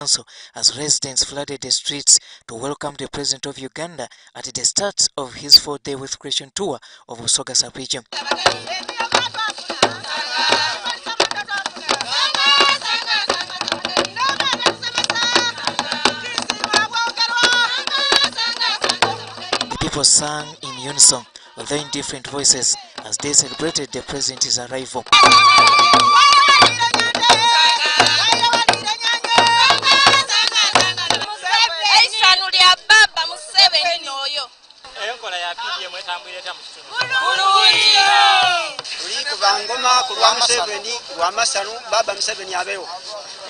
Council as residents flooded the streets to welcome the President of Uganda at the start of his 4-day with Christian tour of Busoga sub-region. The people sang in unison, although in different voices, as they celebrated the President's arrival.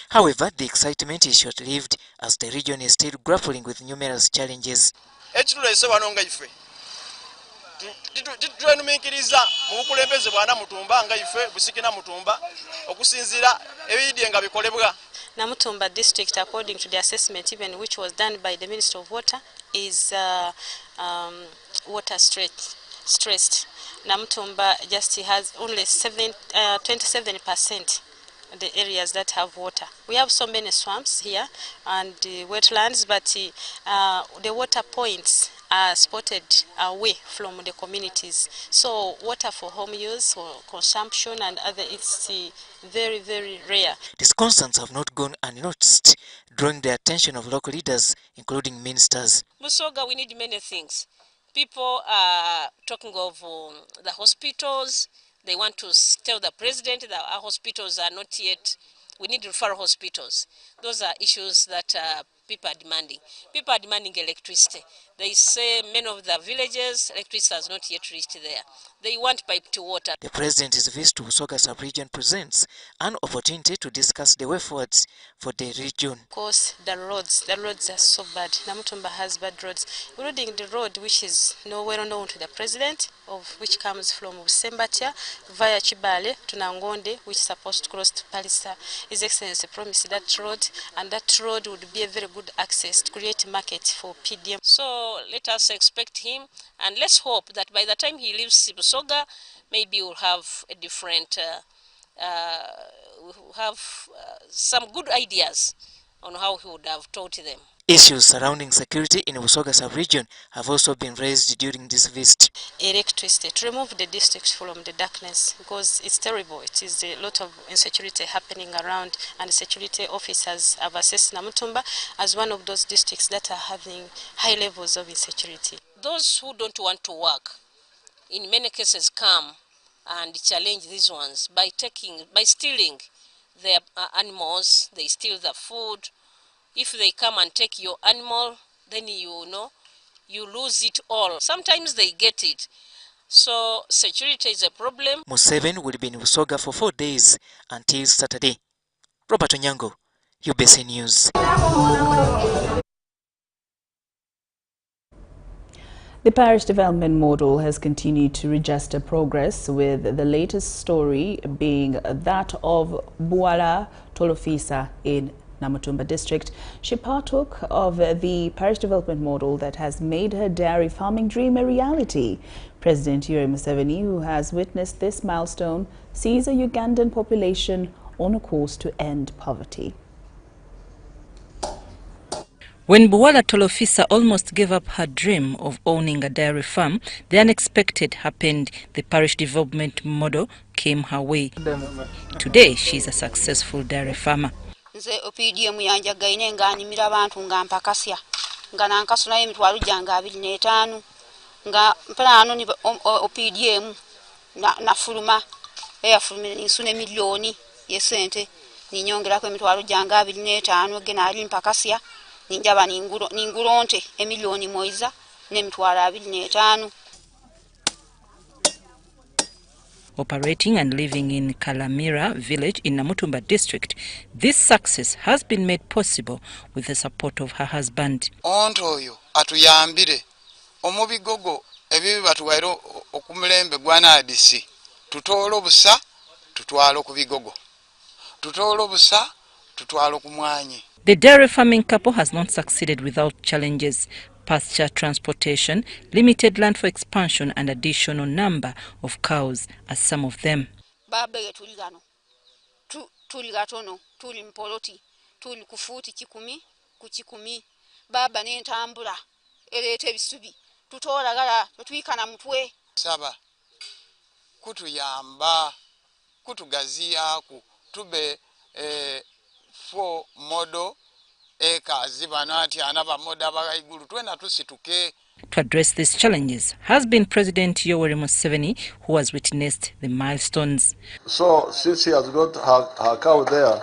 However, the excitement is short-lived as the region is still grappling with numerous challenges. Namutumba district, according to the assessment even which was done by the Minister of Water, is water stressed. Namutumba just has only 27% the areas that have water. We have so many swamps here and wetlands, but the water points are spotted away from the communities. So water for home use, for consumption and other, it's very, very rare. These concerns have not gone unnoticed, drawing the attention of local leaders, including ministers. Busoga, we need many things. People are talking of the hospitals. They want to tell the president that our hospitals are not yet, we need referral hospitals. Those are issues that people are demanding. People are demanding electricity. They say many of the villages, electricity has not yet reached there. They want pipe to water. The President's visit to Busoga sub-region presents an opportunity to discuss the way forward for the region. Of course, the roads are so bad. Namutumba has bad roads, including the road which is well known to the President, of which comes from Busembatia via Chibale to Nangonde, which is supposed to cross to Parish. His Excellency promised that road, and that road would be a very good access to create a market for PDM. So let us expect him, and let's hope that by the time he leaves Busoga, maybe we'll have a different, some good ideas on how he would have taught them. Issues surrounding security in Busoga sub-region have also been raised during this visit. Electricity, to remove the district from the darkness, because it's terrible. It is a lot of insecurity happening around, and security officers have assessed Namutumba as one of those districts that are having high levels of insecurity. Those who don't want to work, in many cases, come and challenge these ones by stealing their animals. They steal the food. If they come and take your animal, then you lose it all. Sometimes they get it. So security is a problem. Museveni will be in Busoga for 4 days until Saturday. Robert Onyango, UBC News. The parish development model has continued to register progress, with the latest story being that of Buala Tolofisa in Namutumba district. She partook of the parish development model that has made her dairy farming dream a reality. President Lauryn Masika, who has witnessed this milestone, sees a Ugandan population on a course to end poverty. When Buala Tolofisa almost gave up her dream of owning a dairy farm, the unexpected happened. The parish development model came her way. Today, she is a successful dairy farmer. Nze OPDM yanja gaine nga nimira abantu nga mpakasya nga nankasuna emitwalo janga 25 nga mpana ano ni OPDM na fuluma fuluma nsune milioni yesente ninyongera ko emitwalo janga 25 gena ali mpakasya ninjaba ninguronte emilioni moiza n'emitwalo 25. Operating and living in Kalamira village in Namutumba district, this success has been made possible with the support of her husband. Ontoyo atuyambire omubigogo ebibi batuwairo okumulembe gwana adisi tutolo busa tutwalo ku bigogo tutolo busa tutwalo ku mwanyi. The dairy farming couple has not succeeded without challenges. Pasture transportation, limited land for expansion, and additional number of cows are some of them. Babe tuligano tuligatono tulimpoloti tuli ku fuuti 10 ku 10 baba n'entambula ereeta ebisubi tutoolagala tetwikana mutwe saba kutuyamba kutugaziyaku tube 4 model acres bano ati anaba moda abaigulu twena tusituke. To address these challenges has been President Yoweri Museveni, who has witnessed the milestones. So since he has got her cow there,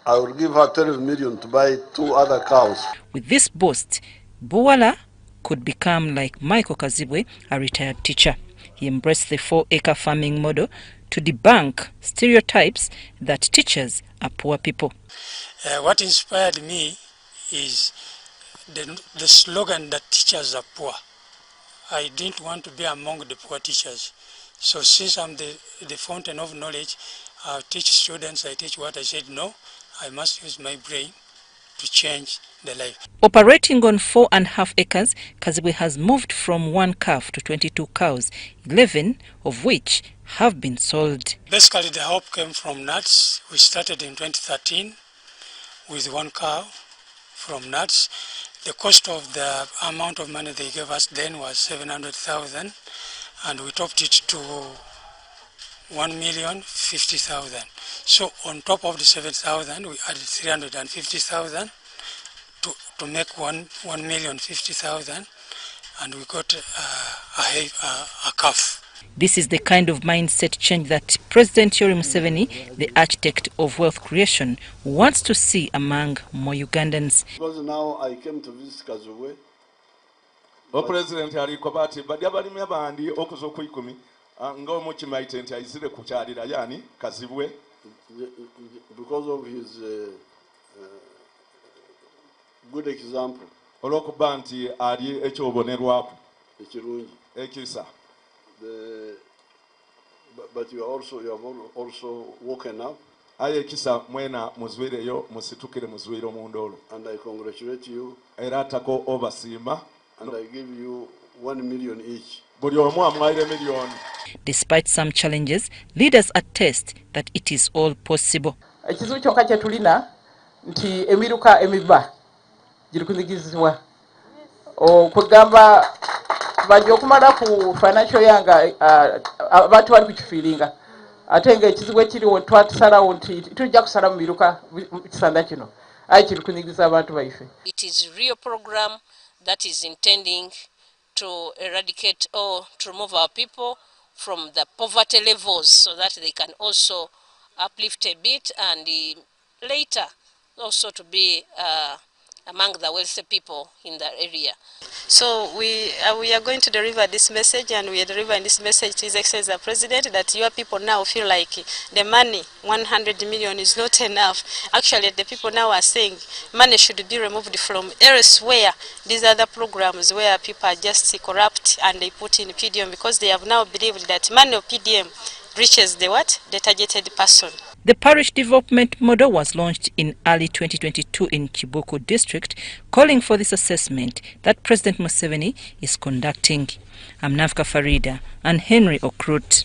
I will give her 12 million to buy 2 other cows. With this boast, Buwala could become like Michael Kazibwe, a retired teacher. He embraced the 4-acre farming model to debunk stereotypes that teachers are poor people. What inspired me is the slogan that teachers are poor. I didn't want to be among the poor teachers. So since I'm the fountain of knowledge, I teach students, I teach what I said, no, I must use my brain to change the life. Operating on 4.5 acres, Kazibwe has moved from 1 calf to 22 cows, 11 of which have been sold. Basically, the hope came from nuts. We started in 2013 with 1 cow from nuts. The cost of the amount of money they gave us then was 700,000, and we topped it to 1,050,000. So on top of the 7,000, we added 350,000 to make 1,050,000, and we got a calf. This is the kind of mindset change that President Yoweri Museveni, the architect of wealth creation, wants to see among more Ugandans. Because now I came to visit Kazibwe. President Harikobati, but Yabalimi Bandi, Okozo Kuikumi, and go much my tent, I see the Kuchadi Dayani, Kazibwe. Because of his good example. Oloko Banti, Adi Echo Bonerwap, Ekisa. But you have also woken up. Ayekisa mwena muzwire yo musitukire muzwire mundolo. And I congratulate you. Eratako obasima. And I give you 1 million each. Despite some challenges, leaders attest that it is all possible. Ekizibu kyokka kye tulina nti emiruka emiba giri kunyigizibwa okugamba bajja okumala ku financial yanga abantu bali kukifiiringa ate ng'ekizibu ekiriwo twatusalawo nti tujja kusala mu miruka kisanda kino aye kiri kunyigiza abantu baife. It is a real program that is intending to eradicate or to remove our people from the poverty levels so that they can also uplift a bit and later also to be among the wealthy people in the area. So we are going to deliver this message, and we are delivering this message to His Excellency the President, that your people now feel like the money, 100 million, is not enough. Actually, the people now are saying money should be removed from elsewhere. These are the programs where people are just corrupt and they put in PDM because they have now believed that money of PDM reaches the what? The targeted person. The parish development model was launched in early 2022 in Kiboko district, calling for this assessment that President Museveni is conducting. I'm Navka Farida and Henry Okrut.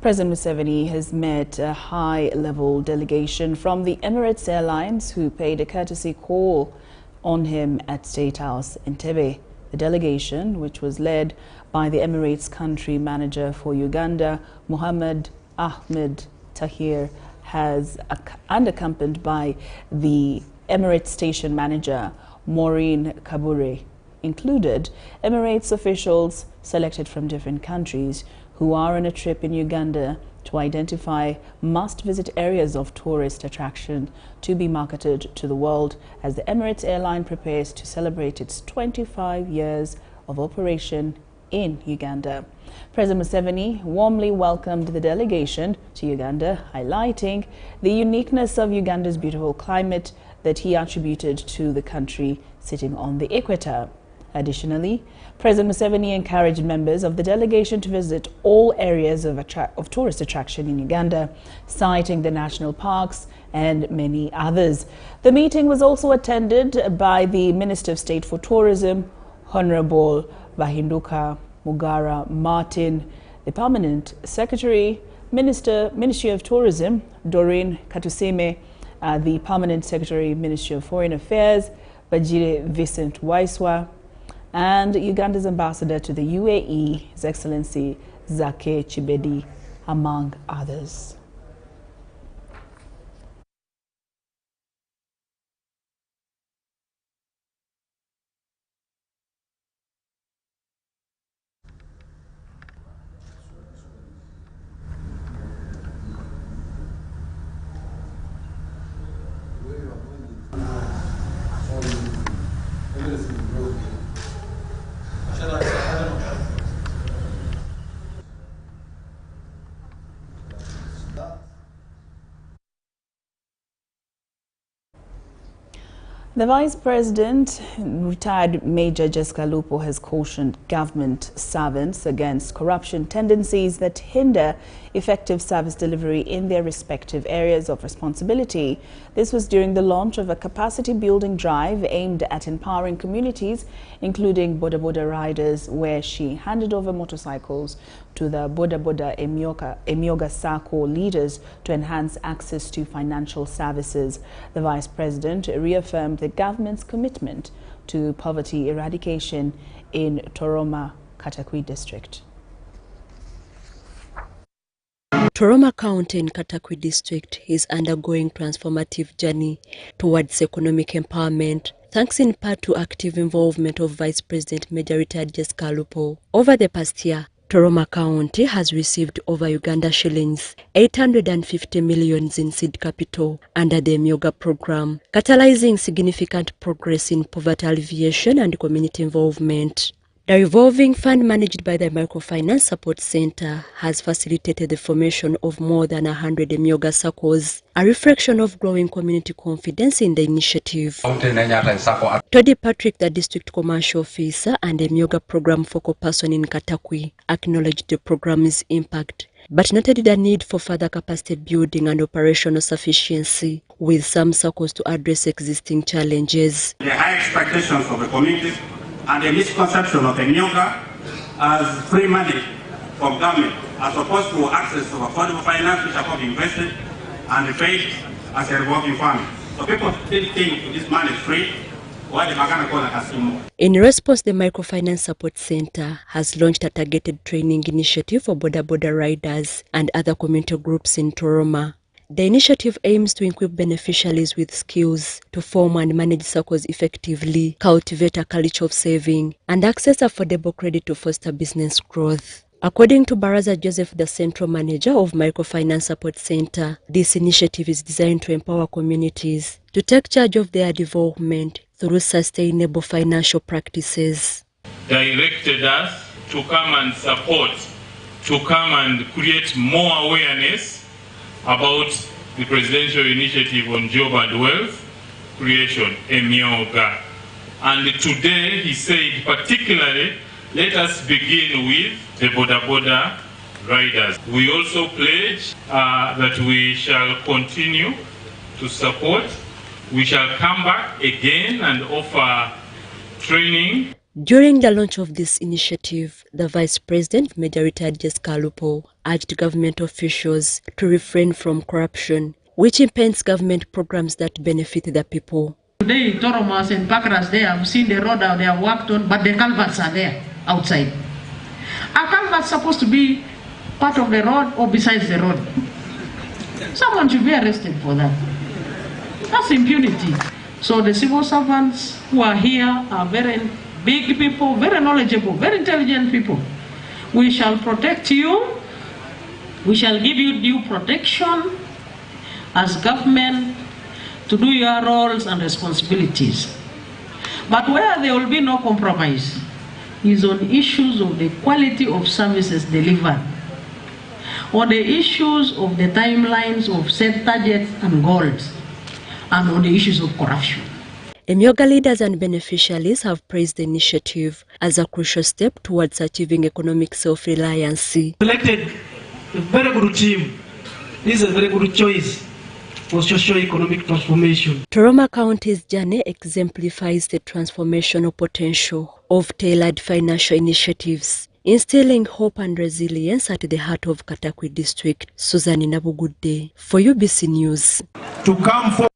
President Museveni has met a high-level delegation from the Emirates Airlines who paid a courtesy call on him at State House in Entebbe. The delegation, which was led by the Emirates country manager for Uganda, Muhammad Ahmed Tahir, and accompanied by the Emirates station manager, Maureen Kabure, included Emirates officials selected from different countries who are on a trip in Uganda to identify must-visit areas of tourist attraction to be marketed to the world as the Emirates airline prepares to celebrate its 25 years of operation in Uganda. President Museveni warmly welcomed the delegation to Uganda, highlighting the uniqueness of Uganda's beautiful climate that he attributed to the country sitting on the equator. Additionally, President Museveni encouraged members of the delegation to visit all areas of tourist attraction in Uganda, citing the national parks and many others. The meeting was also attended by the Minister of State for Tourism, Honorable Bahinduka Mugara Martin, the Permanent Secretary, Ministry of Tourism, Doreen Katusime, the Permanent Secretary, Ministry of Foreign Affairs, Bajire Vincent Waiswa, and Uganda's ambassador to the UAE, His Excellency Zake Chibedi, among others. The Vice President, retired Major Jessica Alupo, has cautioned government servants against corruption tendencies that hinder effective service delivery in their respective areas of responsibility. This was during the launch of a capacity-building drive aimed at empowering communities, including Boda Boda riders, where she handed over motorcycles to the Boda Boda Emyoga Sacco leaders to enhance access to financial services. The Vice President reaffirmed the government's commitment to poverty eradication in Toroma Katakwi district. Toroma County in Katakwi district is undergoing transformative journey towards economic empowerment, thanks in part to active involvement of Vice President Major Retired Jessica Alupo. Over the past year, Toroma County has received over Uganda shillings 850 million in seed capital under the Emyoga program, catalyzing significant progress in poverty alleviation and community involvement. The revolving fund managed by the Microfinance Support Center has facilitated the formation of more than 100 Emyoga circles, a reflection of growing community confidence in the initiative. Toddy Patrick, the district commercial officer and Emyoga program focal person in Katakwi, acknowledged the program's impact, but noted the need for further capacity building and operational sufficiency, with some circles to address existing challenges. The high expectations of the community and the misconception of Emyoga as free money from government as opposed to access to affordable finance which are called invested and paid as a revolving fund. So people still think this money is free, while the Ruhakana call it casino. In response, the Microfinance Support Center has launched a targeted training initiative for Boda Boda riders and other community groups in Toroma. The initiative aims to equip beneficiaries with skills to form and manage circles effectively, cultivate a culture of saving, and access affordable credit to foster business growth. According to Baraza Joseph, the central manager of Microfinance Support Center, this initiative is designed to empower communities to take charge of their development through sustainable financial practices. Directed us to come and support, to come and create more awareness about the presidential initiative on job and wealth creation, Emyoga. And today he said particularly, let us begin with the Boda Boda riders. We also pledge that we shall continue to support. We shall come back again and offer training. During the launch of this initiative, the Vice President, Major Retired Jessica Alupo, urged government officials to refrain from corruption, which impends government programs that benefit the people. Today, Toromas and Pakras there, I've seen the road out they have worked on, but the culverts are there outside. A culvert supposed to be part of the road or besides the road. Someone should be arrested for that. That's impunity. So the civil servants who are here are very big people, very knowledgeable, very intelligent people. We shall protect you. We shall give you due protection as government to do your roles and responsibilities. But where there will be no compromise is on issues of the quality of services delivered, on the issues of the timelines of set targets and goals, and on the issues of corruption. Emyoga leaders and beneficiaries have praised the initiative as a crucial step towards achieving economic self-reliance. Selected a very good team. This is a very good choice for socio-economic transformation. Toroma County's journey exemplifies the transformational potential of tailored financial initiatives instilling hope and resilience at the heart of Katakwi district. Susan Nabugudde for UBC News. To come forward.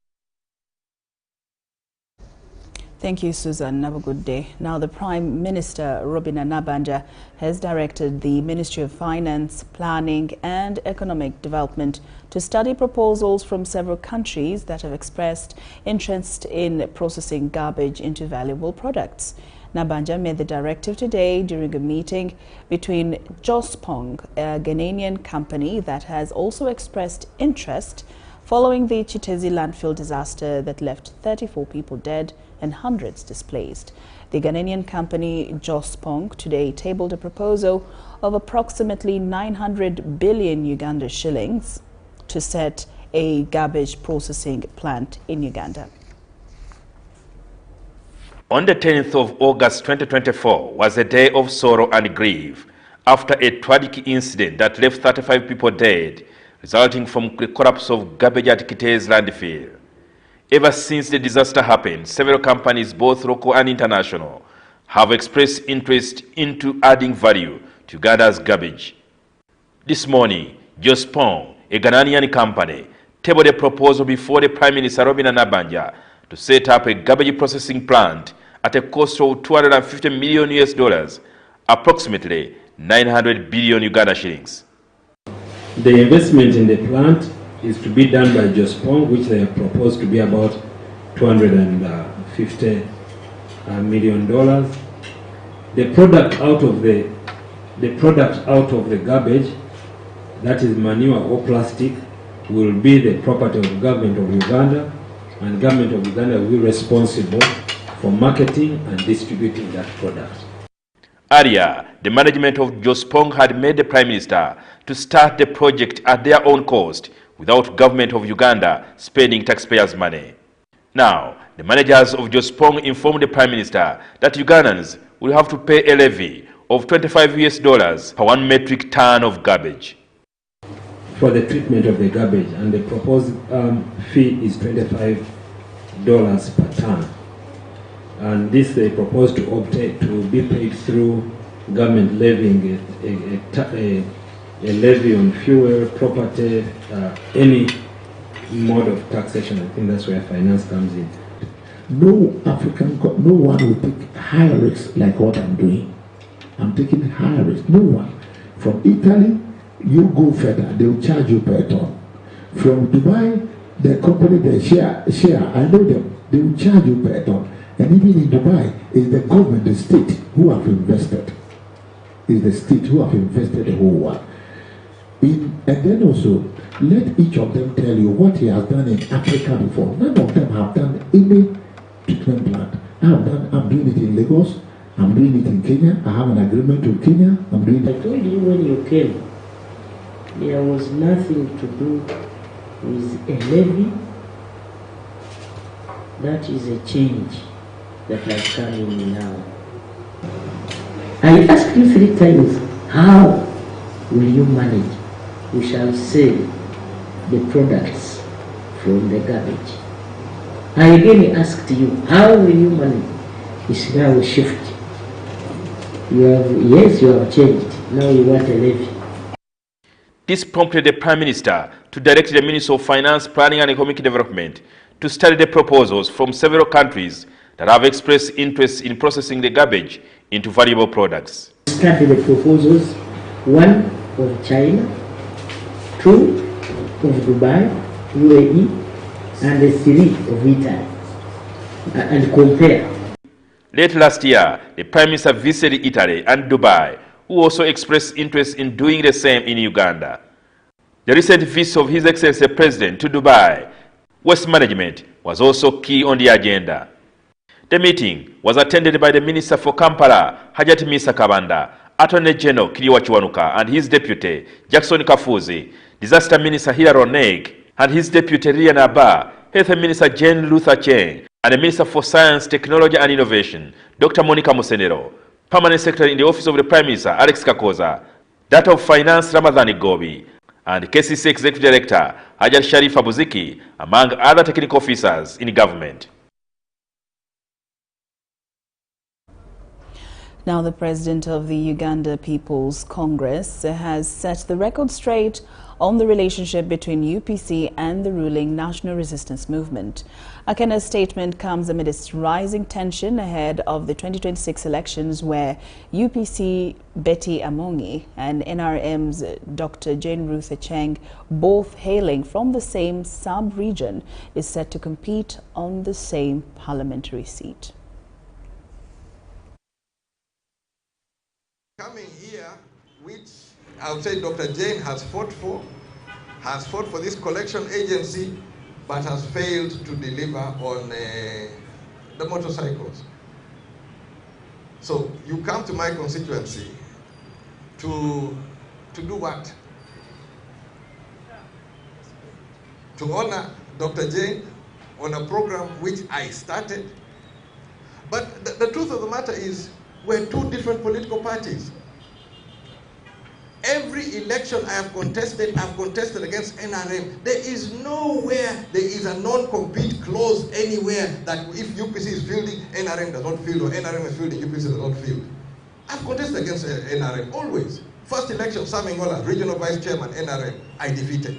Thank you, Susan. Have a good day. Now, the Prime Minister, Ruhakana Banda, has directed the Ministry of Finance, Planning and Economic Development to study proposals from several countries that have expressed interest in processing garbage into valuable products. Nabanja made the directive today during a meeting between Jospong, a Ghanaian company that has also expressed interest following the Chitezi landfill disaster that left 34 people dead and hundreds displaced. The Ghanaian company Jospong today tabled a proposal of approximately 900 billion Uganda shillings to set a garbage processing plant in Uganda. On the 10th of August 2024 was a day of sorrow and grief after a tragic incident that left 35 people dead, resulting from the collapse of garbage at Kitezi landfill. Ever since the disaster happened, several companies, both local and international, have expressed interest into adding value to Uganda's garbage. This morning, Jospong, a Ghanaian company, tabled a proposal before the Prime Minister Ruhakana Banda to set up a garbage processing plant at a cost of $250 million, approximately 900 billion Uganda shillings. The investment in the plant is to be done by Jospong, which they have proposed to be about $250 million. The product out of the garbage, that is manure or plastic, will be the property of the government of Uganda, and government of Uganda will be responsible for marketing and distributing that product. Earlier, the management of Jospong had made the Prime Minister to start the project at their own cost without government of Uganda spending taxpayers' money. Now, the managers of Jospong informed the Prime Minister that Ugandans will have to pay a levy of $25 per 1 metric ton of garbage for the treatment of the garbage, and the proposed fee is $25 per ton. And this they propose to be paid through government levying a levy on fuel, property, any mode of taxation. I think that's where finance comes in. No one will take higher risks like what I'm doing. I'm taking higher risks. No one. From Italy, you go further, they will charge you per ton. From Dubai, the company, they share, I know them, they will charge you per ton. And even in Dubai, it's the government, the state, who have invested. It's the state who have invested the whole one. And then also, let each of them tell you what he has done in Africa before. None of them have done any treatment plant. I'm doing it in Lagos. I'm doing it in Kenya. I have an agreement with Kenya. I'm doing it. I told you when you came, there was nothing to do with a levy. That is a change that has come in now. I asked you 3 times, how will you manage? We shall sell the products from the garbage. I again asked you, how will you manage? It's now a shift. You have changed. Now you want a levy. This prompted the Prime Minister to direct the Minister of Finance, Planning and Economic Development to study the proposals from several countries that have expressed interest in processing the garbage into valuable products. Study the proposals, 1 of China, 2 of Dubai, UAE, and 3 of Italy, and compare. Late last year, the Prime Minister visited Italy and Dubai, who also expressed interest in doing the same in Uganda. The recent visit of His Excellency the President to Dubai, waste management was also key on the agenda. The meeting was attended by the Minister for Kampala, Hajati Misa Kabanda, Attorney General Kiriwa Chiwanuka and his deputy, Jackson Kafuzi, Disaster Minister Hilary Oneg and his deputy Rian Abba, Health Minister Jane Luther Cheng, and the Minister for Science, Technology and Innovation, Dr. Monica Musenero, Permanent Secretary in the Office of the Prime Minister, Alex Kakoza, that of Finance, Ramadhani Gobi, and KCC Executive Director, Hajar Sharif Abuziki, among other technical officers in government. Now, the president of the Uganda People's Congress has set the record straight on the relationship between UPC and the ruling National Resistance Movement. Akena's statement comes amidst rising tension ahead of the 2026 elections, where UPC Betty Amongi and NRM's Dr. Jane Ruth Echeng, both hailing from the same sub-region, is set to compete on the same parliamentary seat. Coming here, which I would say Dr. Jane has fought for this collection agency, but has failed to deliver on the motorcycles. So you come to my constituency to do what? To honor Dr. Jane on a program which I started. But the truth of the matter is, we're two different political parties. Every election I have contested against NRM. There is nowhere there is a non-compete clause anywhere that if UPC is fielding, NRM does not field, or NRM is fielding, UPC does not field. I've contested against NRM, always. First election, Samingola, regional vice chairman, NRM, I defeated.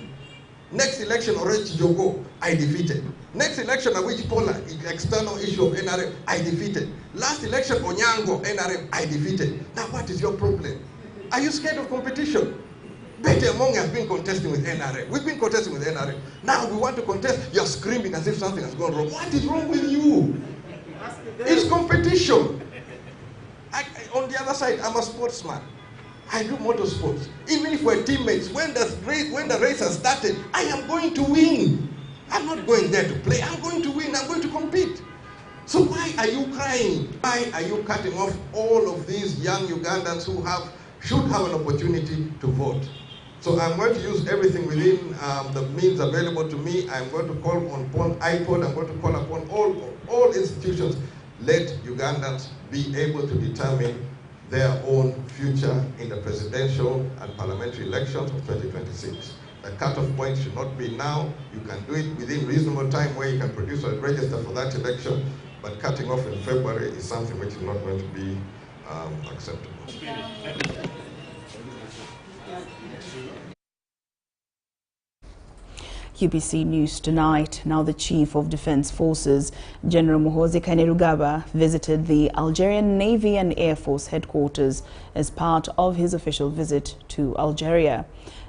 Next election, Orech Jogo, I defeated. Next election, Awich Pola, external issue of NRM, I defeated. Last election, Onyango, NRM, I defeated. Now what is your problem? Are you scared of competition? Betty Among has been contesting with NRM. We've been contesting with NRM. Now we want to contest. You're screaming as if something has gone wrong. What is wrong with you? It's competition. On the other side, I'm a sportsman. I do motorsports. Even if we're teammates, when the race has started, I am going to win. I'm not going there to play. I'm going to win. I'm going to compete. So why are you crying? Why are you cutting off all of these young Ugandans who should have an opportunity to vote? So I'm going to use everything within the means available to me. I'm going to call upon IPOD. I'm going to call upon all institutions. Let Ugandans be able to determine their own future in the presidential and parliamentary elections of 2026. The cutoff point should not be now. You can do it within reasonable time where you can produce a register for that election, but cutting off in February is something which is not going to be acceptable. UPC News tonight. Now, the Chief of Defense Forces, General Muhoozi Kainerugaba, visited the Algerian Navy and Air Force headquarters as part of his official visit to Algeria.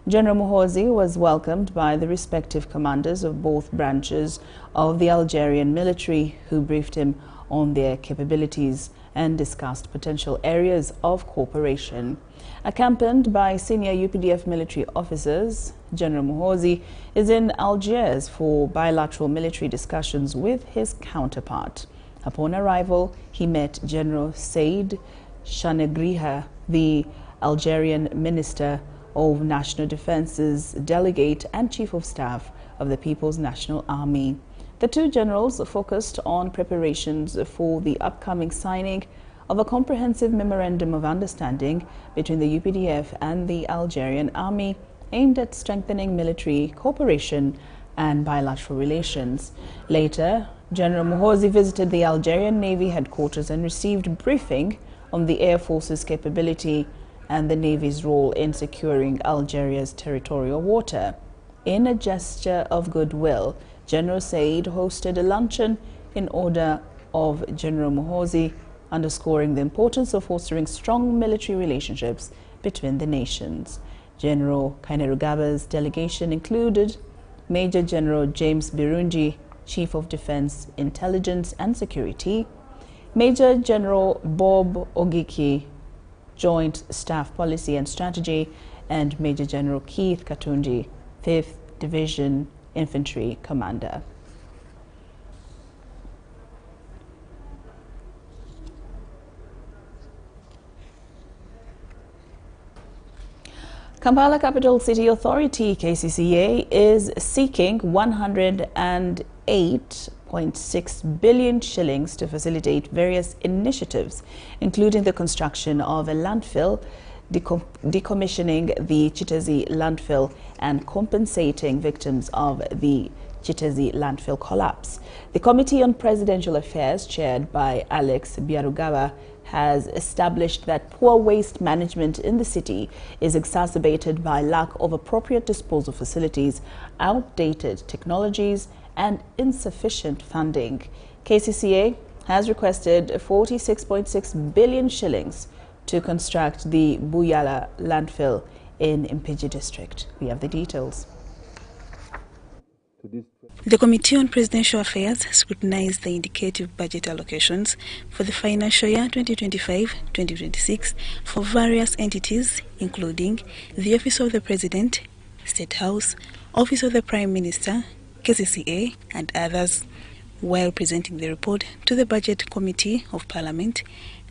General Muhoozi was welcomed by the respective commanders of both branches of the Algerian military, who briefed him on their capabilities and discussed potential areas of cooperation. Accompanied by senior UPDF military officers, General Muhoozi is in Algiers for bilateral military discussions with his counterpart. Upon arrival, he met General Said Chanegriha, the Algerian Minister of National Defense's delegate and Chief of Staff of the People's National Army. The two generals focused on preparations for the upcoming signing of a comprehensive memorandum of understanding between the UPDF and the Algerian Army, aimed at strengthening military cooperation and bilateral relations. Later, General Muhoozi visited the Algerian Navy headquarters and received a briefing on the Air Force's capability and the Navy's role in securing Algeria's territorial water. In a gesture of goodwill, General Said hosted a luncheon in order of General Muhoozi, underscoring the importance of fostering strong military relationships between the nations. General Kainerugaba's delegation included Major General James Birungi, Chief of Defense, Intelligence and Security, Major General Bob Ogiki, Joint Staff Policy and Strategy, and Major General Keith Katunji, 5th Division Infantry Commander. Kampala Capital City Authority, KCCA, is seeking 108.6 billion shillings to facilitate various initiatives, including the construction of a landfill, decommissioning the Chitezi landfill, and compensating victims of the Chitezi landfill collapse. The Committee on Presidential Affairs, chaired by Alex Biarugaba, has established that poor waste management in the city is exacerbated by lack of appropriate disposal facilities, outdated technologies, and insufficient funding. KCCA has requested 46.6 billion shillings to construct the Buyala landfill in Mpigi district. We have the details. The Committee on Presidential Affairs scrutinized the indicative budget allocations for the financial year 2025-2026 for various entities, including the Office of the President, State House, Office of the Prime Minister, KCCA, and others. While presenting the report to the Budget Committee of Parliament,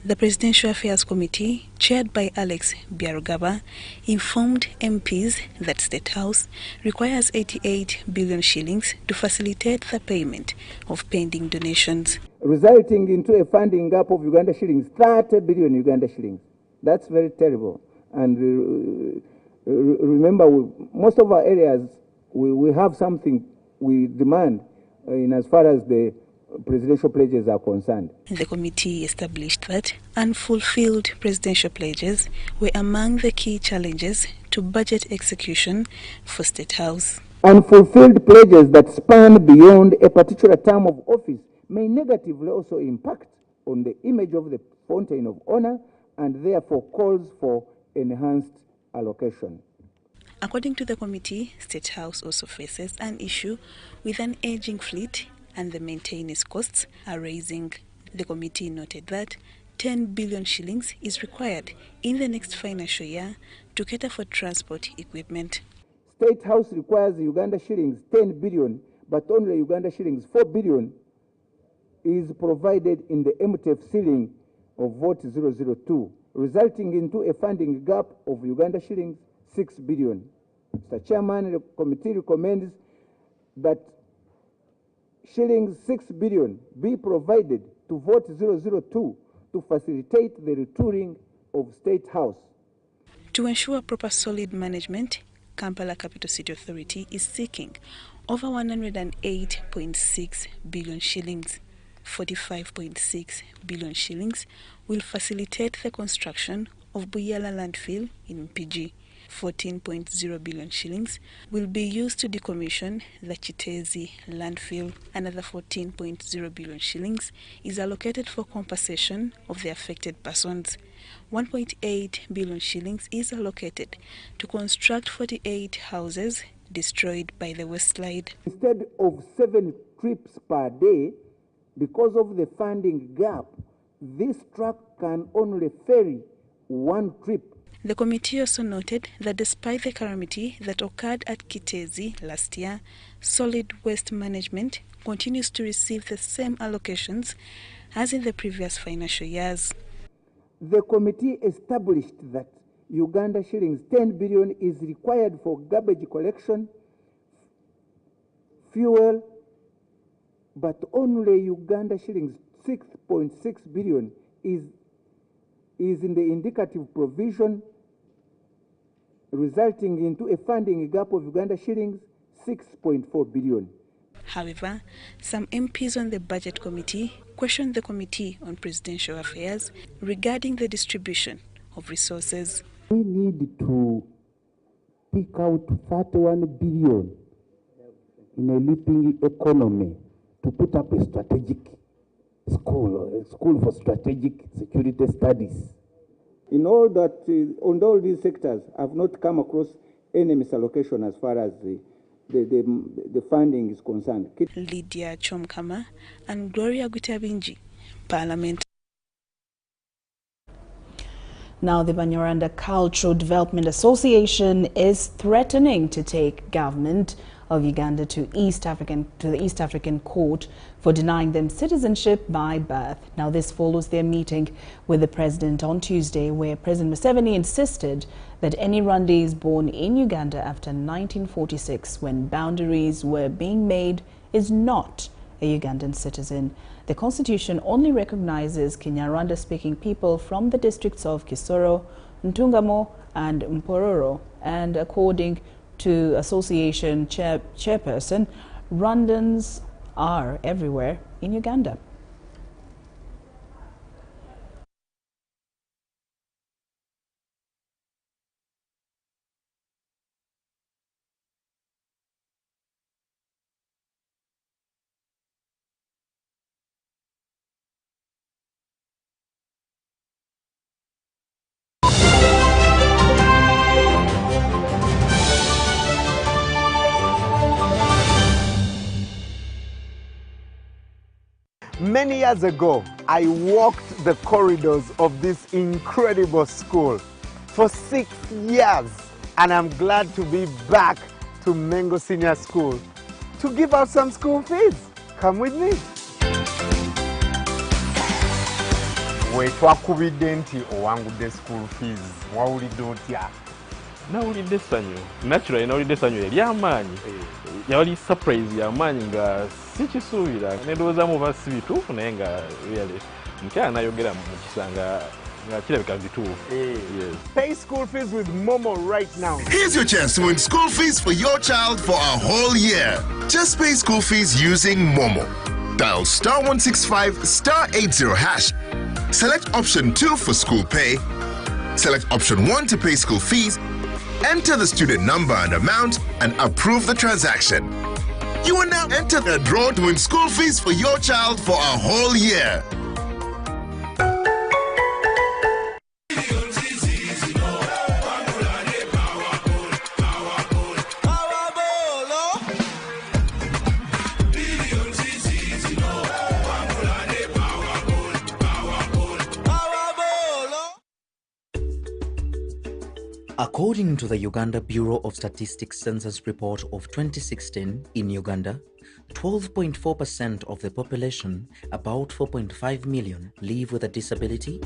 the Presidential Affairs Committee, chaired by Alex Biarugaba, informed MPs that State House requires 88 billion shillings to facilitate the payment of pending donations, resulting into a funding gap of Uganda shillings, 30 billion Uganda shillings. That's very terrible. And remember, most of our areas, we have something we demand in as far as the presidential pledges are concerned. The committee established that unfulfilled presidential pledges were among the key challenges to budget execution for State House. Unfulfilled pledges that span beyond a particular term of office may negatively also impact on the image of the fountain of honor and therefore calls for enhanced allocation. According to the committee, State House also faces an issue with an aging fleet and the maintenance costs are rising. The committee noted that 10 billion shillings is required in the next financial year to cater for transport equipment. State House requires Uganda shillings 10 billion, but only Uganda shillings 4 billion is provided in the MTF ceiling of Vote 002, resulting into a funding gap of Uganda shillings 6 billion. Mr. Chairman, the committee recommends that shillings 6 billion be provided to Vote 002 to facilitate the retooling of State House. To ensure proper solid management, Kampala Capital City Authority is seeking over 108.6 billion shillings. 45.6 billion shillings will facilitate the construction of Buyala landfill in Mpigi. 14.0 billion shillings will be used to decommission the Chitezi landfill. Another 14.0 billion shillings is allocated for compensation of the affected persons. 1.8 billion shillings is allocated to construct 48 houses destroyed by the wasteland. Instead of 7 trips per day, because of the funding gap, this truck can only ferry 1 trip. The committee also noted that despite the calamity that occurred at Kitezi last year, solid waste management continues to receive the same allocations as in the previous financial years. The committee established that Uganda shillings 10 billion is required for garbage collection, fuel, but only Uganda shillings 6.6 billion is in the indicative provision, resulting into a funding gap of Uganda shillings 6.4 billion. However, some MPs on the Budget Committee questioned the Committee on Presidential Affairs regarding the distribution of resources. We need to pick out 31 billion in a leaping economy to put up a strategic school for strategic security studies. In all that, on all these sectors, I've not come across any misallocation as far as the funding is concerned. Lydia Chomkama and Gloria Gutabinji, Parliament. Now, the Banyaranda Cultural Development Association is threatening to take government of Uganda to the East African Court for denying them citizenship by birth. Now, this follows their meeting with the president on Tuesday, where President Museveni insisted that any Rwandese born in Uganda after 1946, when boundaries were being made, is not a Ugandan citizen. The constitution only recognizes Kinyarwanda-speaking people from the districts of Kisoro, Ntungamo, and Mpororo, and according to association chairperson, Rwandans are everywhere in Uganda. Many years ago, I walked the corridors of this incredible school for 6 years, and I'm glad to be back to Mengo Senior School to give out some school fees. Come with me. Wetwakubidde nti owangudde school fees wawulidde otya? Nawulidde essanyu, naturally nawulidde essanyu ery'amaanyi. Yali surprise y'amaanyi nga sikisuubira, ne ndowoozamu oba si bituufu naye nga really mukyala n'ayogera mu kisanga nga kirabika bituufu. Yes. Pay school fees with Momo right now. Here's your chance to win school fees for your child for a whole year. Just pay school fees using Momo. Dial *165 *80#. Select option 2 for school pay. Select option 1 to pay school fees. Enter the student number and amount and approve the transaction. You will now enter the draw to win school fees for your child for a whole year. According to the Uganda Bureau of Statistics Census report of 2016, in Uganda, 12.4% of the population, about 4.5 million, live with a disability.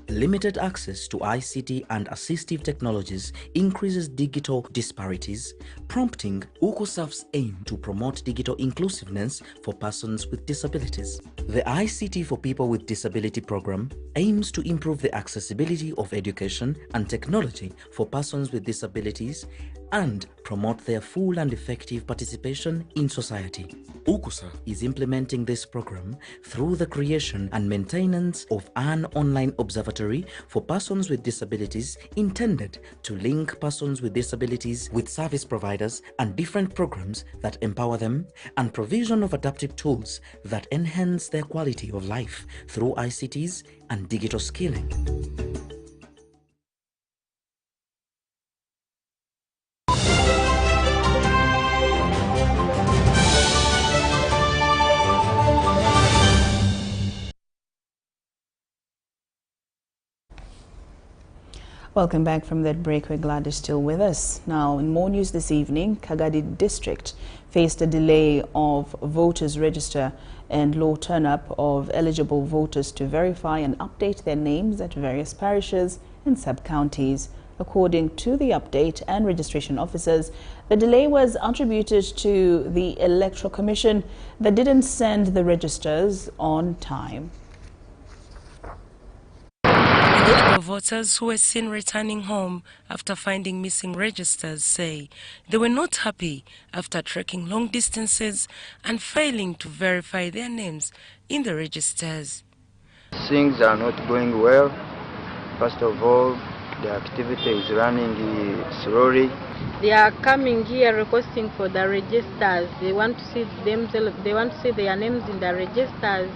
Limited access to ICT and assistive technologies increases digital disparities, prompting UCOSAF's aim to promote digital inclusiveness for persons with disabilities. The ICT for People with Disability program aims to improve the accessibility of education and technology for persons with disabilities and promote their full and effective participation in society. UCOSA is implementing this program through the creation and maintenance of an online observatory for persons with disabilities intended to link persons with disabilities with service providers and different programs that empower them, and provision of adaptive tools that enhance their quality of life through ICTs and digital skilling. Welcome back from that break. We're glad you're still with us. Now, in more news this evening, Kagadi District faced a delay of voters register and low turn-up of eligible voters to verify and update their names at various parishes and sub-counties. According to the update and registration officers, the delay was attributed to the Electoral Commission that didn't send the registers on time. Eligible voters who were seen returning home after finding missing registers say they were not happy after trekking long distances and failing to verify their names in the registers. Things are not going well. First of all, the activity is running slowly. They are coming here requesting for the registers. They want to see themselves. They want to see their names in the registers.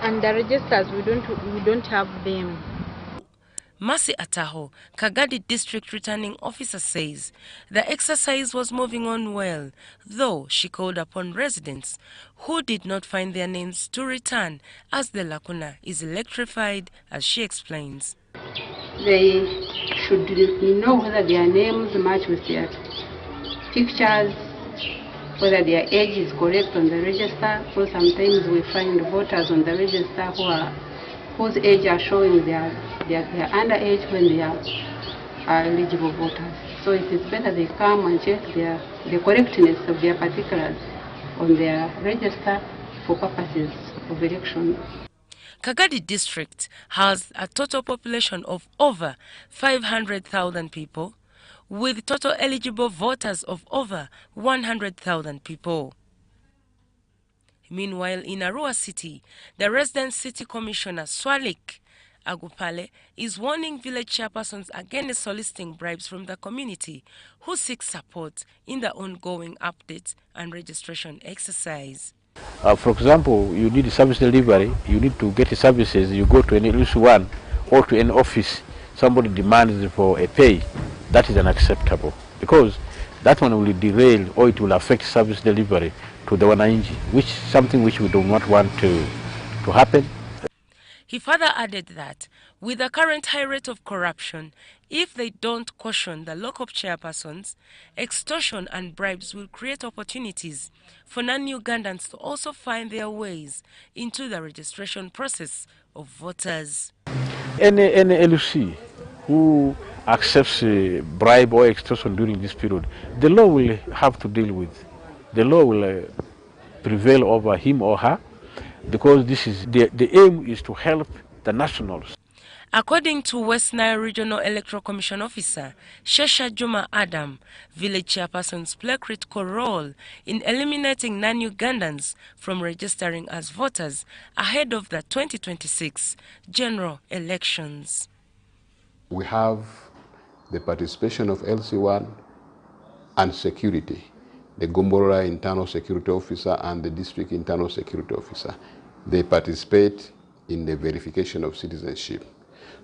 And the registers, we don't have them. Mercy Ataho, Kagadi District Returning Officer, says the exercise was moving on well, though she called upon residents who did not find their names to return as the lacuna is electrified, as she explains. They should know whether their names match with their pictures, whether their age is correct on the register, because sometimes we find voters on the register whose age are showing they are underage when they are eligible voters. So it is better they come and check the correctness of their particulars on their register for purposes of election. Kagadi District has a total population of over 500,000 people, with total eligible voters of over 100,000 people. Meanwhile, in Arua City, the resident city commissioner, Swalik Agupale, is warning village chairpersons against soliciting bribes from the community who seek support in the ongoing update and registration exercise. For example, you need a service delivery, you need to get services, you go to at least one or to an office, somebody demands for a pay. That is unacceptable, because that one will derail or it will affect service delivery to the wananchi, which is something which we do not want to happen. He further added that with the current high rate of corruption, if they don't caution the local chairpersons, extortion and bribes will create opportunities for non-Ugandans to also find their ways into the registration process of voters. Any LC who accepts bribe or extortion during this period, the law will have to deal with. The law will prevail over him or her, because this is the aim is to help the nationals. According to West Nile Regional Electoral Commission Officer Shesha Juma Adam, village chairpersons play a critical role in eliminating non-Ugandans from registering as voters ahead of the 2026 general elections. We have the participation of LC1 and security, the Gombora Internal Security Officer and the District Internal Security Officer. They participate in the verification of citizenship.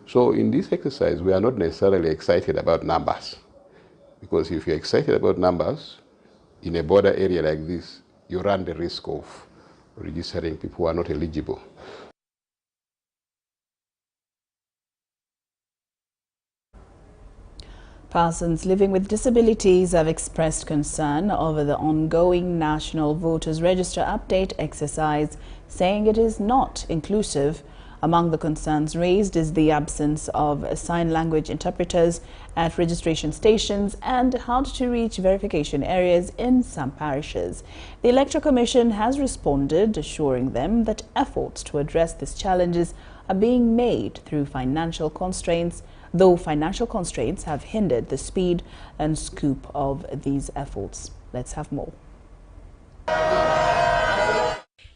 So in this exercise, we are not necessarily excited about numbers, because if you're excited about numbers in a border area like this, you run the risk of registering people who are not eligible. Persons living with disabilities have expressed concern over the ongoing National Voters Register update exercise, saying it is not inclusive. Among the concerns raised is the absence of sign language interpreters at registration stations and hard to reach verification areas in some parishes. The Electoral Commission has responded, assuring them that efforts to address these challenges are being made through financial constraints, though financial constraints have hindered the speed and scope of these efforts. Let's have more.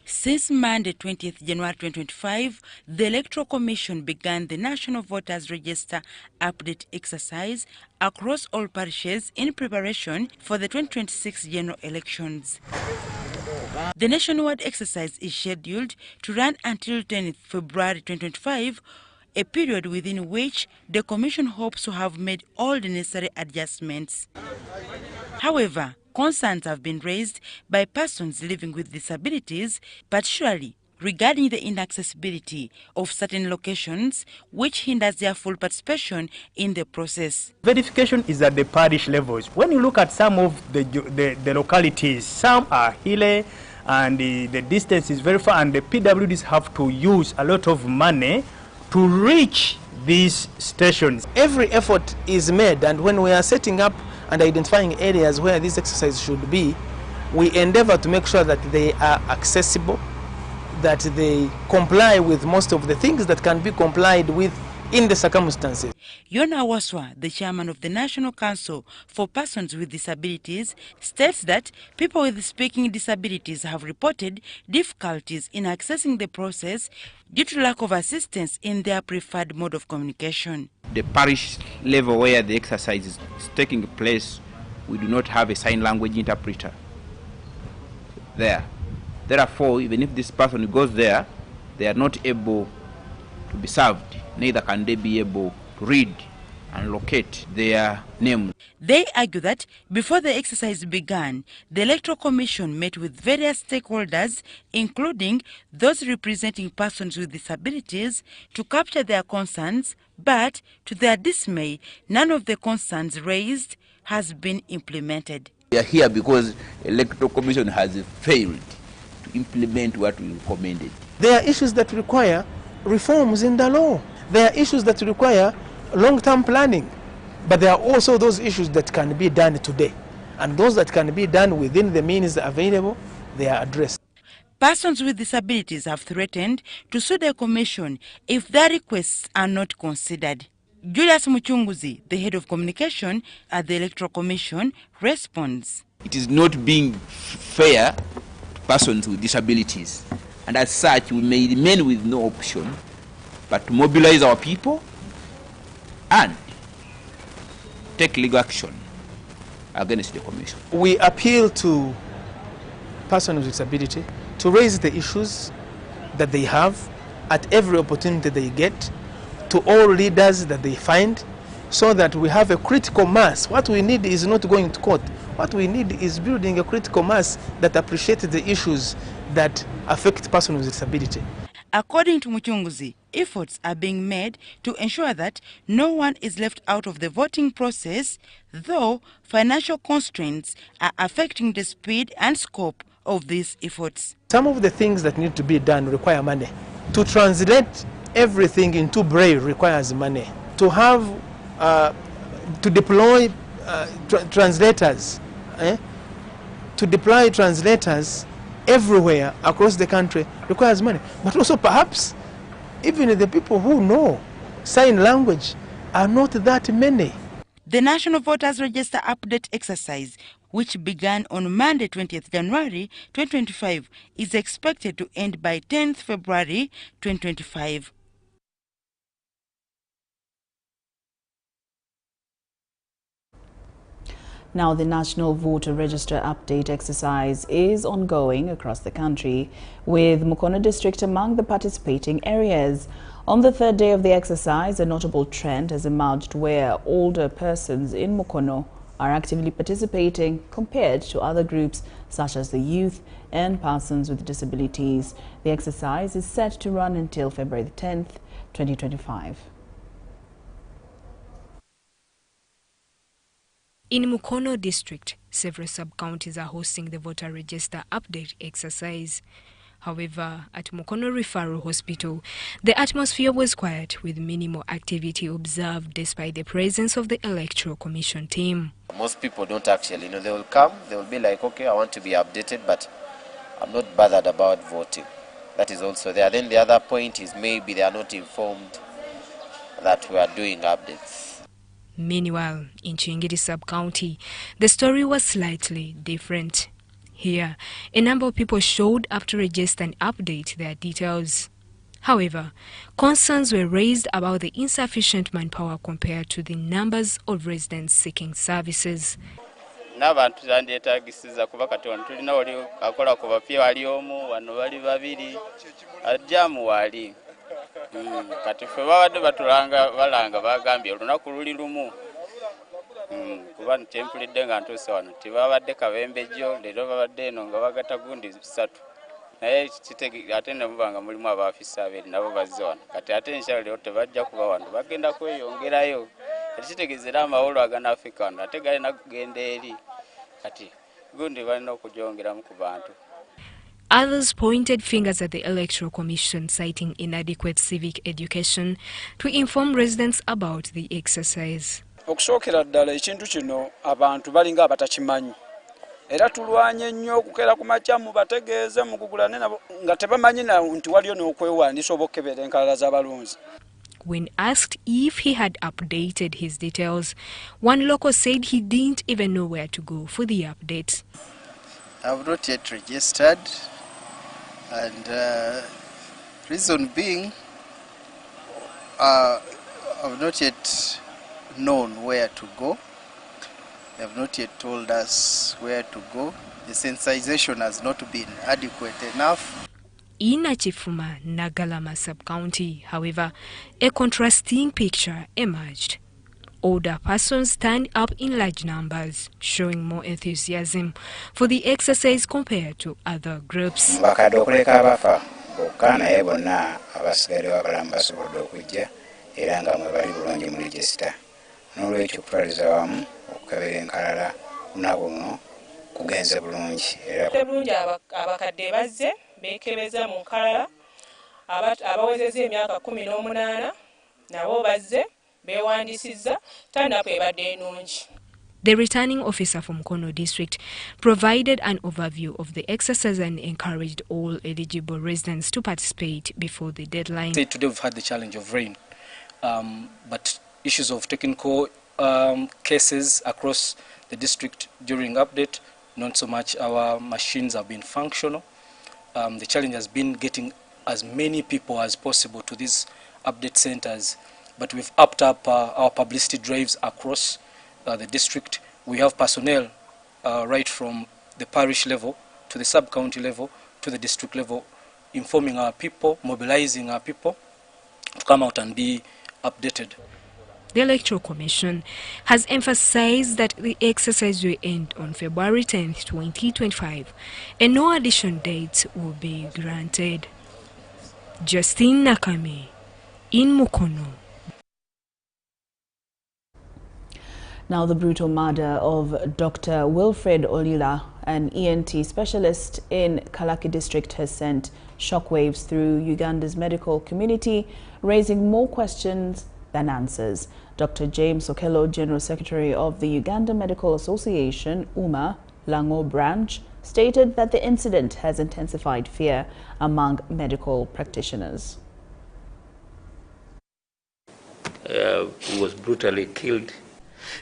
Since Monday, 20th January 2025, the Electoral Commission began the National Voters Register update exercise across all parishes in preparation for the 2026 general elections. The nationwide exercise is scheduled to run until 10th February 2025, a period within which the Commission hopes to have made all the necessary adjustments. However, concerns have been raised by persons living with disabilities, particularly regarding the inaccessibility of certain locations, which hinders their full participation in the process. Verification is at the parish levels. When you look at some of the localities, some are hilly and the distance is very far, and the PWDs have to use a lot of money to reach these stations. Every effort is made, and when we are setting up and identifying areas where this exercise should be, we endeavor to make sure that they are accessible, that they comply with most of the things that can be complied with in the circumstances. Yona Waswa, the chairman of the National Council for Persons with Disabilities, states that people with speaking disabilities have reported difficulties in accessing the process due to lack of assistance in their preferred mode of communication. The parish level where the exercise is taking place, we do not have a sign language interpreter there. Therefore, even if this person goes there, they are not able to be served. Neither can they be able to read and locate their name. They argue that before the exercise began, the Electoral Commission met with various stakeholders, including those representing persons with disabilities, to capture their concerns, but to their dismay, none of the concerns raised has been implemented. We are here because the Electoral Commission has failed to implement what we recommended. There are issues that require reforms in the law. There are issues that require long-term planning, but there are also those issues that can be done today, and those that can be done within the means available, they are addressed. Persons with disabilities have threatened to sue the Commission if their requests are not considered. Julius Muchunguzi, the head of communication at the Electoral Commission, responds. It is not being fair to persons with disabilities, and as such we may remain with no option but to mobilize our people and take legal action against the Commission. We appeal to persons with disability to raise the issues that they have at every opportunity they get, to all leaders that they find, so that we have a critical mass. What we need is not going to court. What we need is building a critical mass that appreciates the issues that affect persons with disability. According to Muchunguzi, efforts are being made to ensure that no one is left out of the voting process, though financial constraints are affecting the speed and scope of these efforts. Some of the things that need to be done require money. To translate everything into Braille requires money. To have, to deploy translators, to deploy translators everywhere across the country requires money. But also perhaps even the people who know sign language are not that many. The National Voters Register Update exercise, which began on Monday 20th January 2025, is expected to end by 10th February 2025. Now, the National Voter Register Update exercise is ongoing across the country, with Mukono district among the participating areas. On the third day of the exercise, a notable trend has emerged where older persons in Mukono are actively participating compared to other groups such as the youth and persons with disabilities. The exercise is set to run until February 10th, 2025. In Mukono district, several sub-counties are hosting the voter register update exercise. However, at Mukono Referral Hospital, the atmosphere was quiet with minimal activity observed despite the presence of the Electoral Commission team. Most people don't actually, they will come, they will be like, okay, I want to be updated, but I'm not bothered about voting. That is also there. Then the other point is maybe they are not informed that we are doing updates. Meanwhile, in Chingiri sub-county, the story was slightly different. Here, a number of people showed up to register and update their details. However, concerns were raised about the insufficient manpower compared to the numbers of residents seeking services. N'abantu zandeetagisiza kuba kati wano tulina oli akola ku bapye wali omu wano bali babiri ajjamu wali kati ffe babadde batulanga balanga bagambye olunaku luli lumu kuba ntempulidde nga ntuuse wano tibabadde kabembejjo leero babadde eno nga bagata gundi 3 naye ate ne muba nga mulimu abaafisa abiri nabo bazze wano kati ate enkyalo leero tebajja kuba wano bagenda kweyongerayo ekitegeezera amawolo aganaafika wano ate galina kugenda eri kati gundi balina okugyongeramu ku bantu. Others pointed fingers at the Electoral Commission, citing inadequate civic education to inform residents about the exercise. Okusookera ddala ekintu kino abantu balinga abatakimanyi. Era tulwanye nnyo okukera ku makya mu bategeeze mukugulane nabo nga tebamanyi nti waliyo n'okwewandiisa oba okukebera enkalala z'abalonzi. When asked if he had updated his details, one local said he didn't even know where to go for the updates. I've not yet registered, and reason being, I've not yet known where to go. They have not yet told us where to go. The sensitization has not been adequate enough. In Achifuma, Nagalama sub-county, however, a contrasting picture emerged. Older persons turned up in large numbers, showing more enthusiasm for the exercise compared to other groups. Bekebeza mu nkalala abawezezza emyaka 18 nabo bazze beewandisizza tanapu ebadde ennungi. The returning officer from Mukono district provided an overview of the exercise and encouraged all eligible residents to participate before the deadline. Today we've had the challenge of rain, but issues of technical cases across the district during update, not so much. Our machines have been functional. The challenge has been getting as many people as possible to these update centers, but we've upped up our publicity drives across the district. We have personnel right from the parish level to the sub-county level to the district level, informing our people, mobilizing our people to come out and be updated. The Electoral Commission has emphasized that the exercise will end on February 10, 2025, and no additional dates will be granted. Justine Nakame, in Mukono. Now, the brutal murder of Dr. Wilfred Olila, an ENT specialist in Kalaki district, has sent shockwaves through Uganda's medical community, raising more questions than answers. Dr. James Okello, General Secretary of the Uganda Medical Association, UMA, Lango branch, stated that the incident has intensified fear among medical practitioners. He was brutally killed.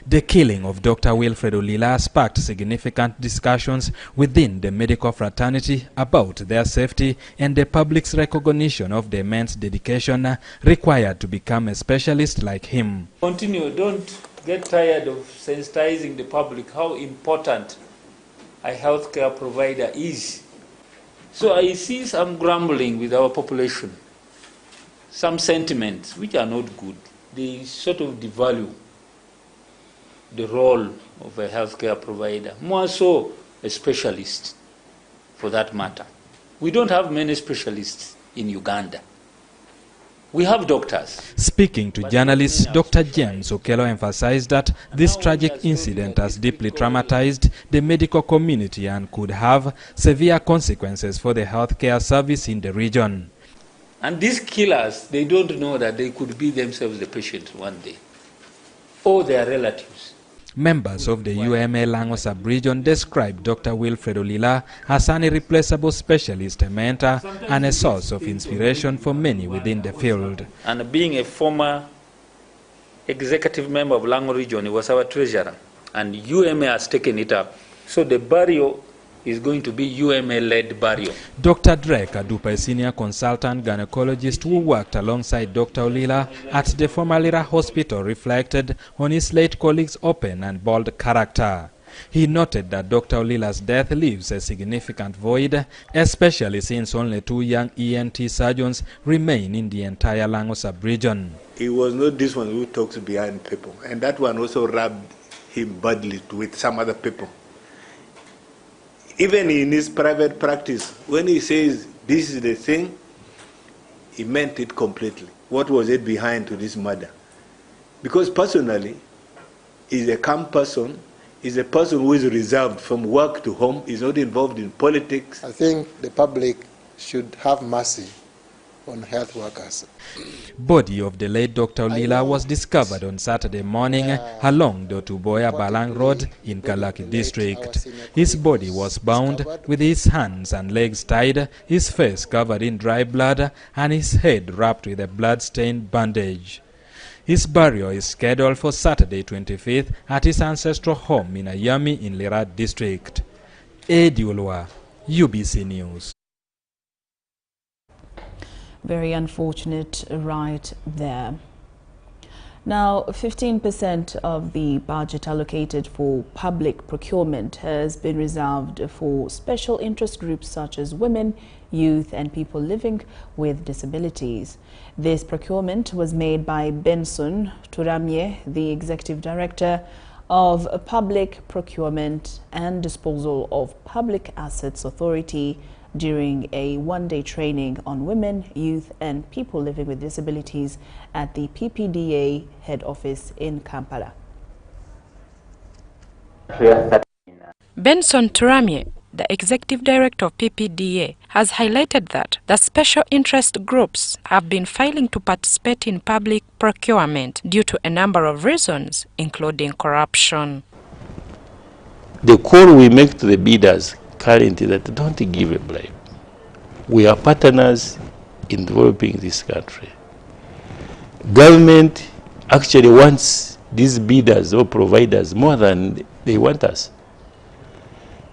The killing of Dr. Wilfred Olila sparked significant discussions within the medical fraternity about their safety and the public's recognition of the immense dedication required to become a specialist like him. Continue, don't get tired of sensitizing the public how important a healthcare provider is. So I see some grumbling with our population, some sentiments which are not good. They sort of devalue the role of a healthcare provider, more so a specialist for that matter. We don't have many specialists in Uganda. We have doctors. Speaking to journalists, Dr. James Okello emphasized that this tragic incident has deeply traumatized the medical community and could have severe consequences for the healthcare service in the region. And these killers, they don't know that they could be themselves the patients one day, or their relatives. Members of the UMA Lango sub-region described Dr. Wilfred Olila as an irreplaceable specialist, a mentor, and a source of inspiration for many within the field. And being a former executive member of Lango region, he was our treasurer, and UMA has taken it up. So the burial is going to be UMA-led burial. Dr. Drake Adupa, a senior consultant gynecologist who worked alongside Dr. Olila at the former Lira Hospital, reflected on his late colleague's open and bold character. He noted that Dr. Olila's death leaves a significant void, especially since only 2 young ENT surgeons remain in the entire Lango sub-region. He was not this one who talks behind people, and that one also rubbed him badly with some other people. Even in his private practice, when he says this is the thing, he meant it completely. What was it behind to this murder? Because personally, he's a calm person, he's a person who is reserved from work to home, he's not involved in politics. I think the public should have mercy on health workers. Body of the late Dr. Olila was discovered on Saturday morning along the Tuboya Balang Road in Kalaki district. His body was bound with his hands and legs tied, his face covered in dry blood, and his head wrapped with a blood-stained bandage. His burial is scheduled for Saturday 25th at his ancestral home in Ayami in Lira district. Edi Ulwa, UBC News. Very unfortunate right there. Now, 15% of the budget allocated for public procurement has been reserved for special interest groups such as women, youth, and people living with disabilities. This procurement was made by Benson Turamye, the Executive Director of Public Procurement and Disposal of Public Assets Authority, during a one-day training on women, youth, and people living with disabilities at the PPDA head office in Kampala. Benson Turamye, the Executive Director of PPDA, has highlighted that the special interest groups have been failing to participate in public procurement due to a number of reasons, including corruption. The call we make to the bidders currently that don't give a bribe. We are partners in developing this country. Government actually wants these bidders or providers more than they want us.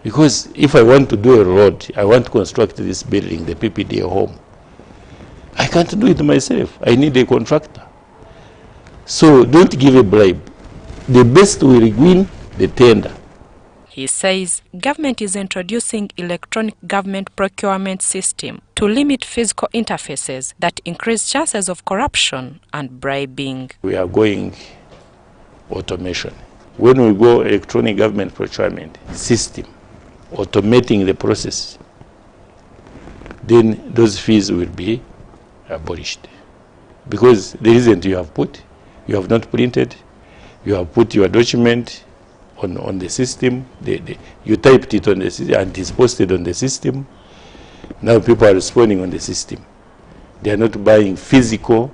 Because if I want to do a road, I want to construct this building, the PPDA home, I can't do it myself. I need a contractor. So don't give a bribe. The best will win the tender. He says government is introducing electronic government procurement system to limit physical interfaces that increase chances of corruption and bribing. We are going automation. When we go electronic government procurement system, automating the process, then those fees will be abolished. Because the reason you have not printed, you have put your document on the system, you typed it on the system and it's posted on the system. Now people are responding on the system. They are not buying physical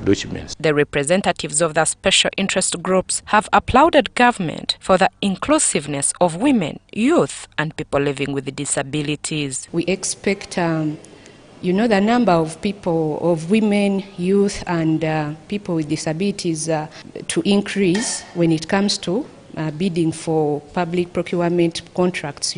documents. The representatives of the special interest groups have applauded government for the inclusiveness of women, youth and people living with disabilities. We expect the number of people, of women, youth and people with disabilities to increase when it comes to bidding for public procurement contracts,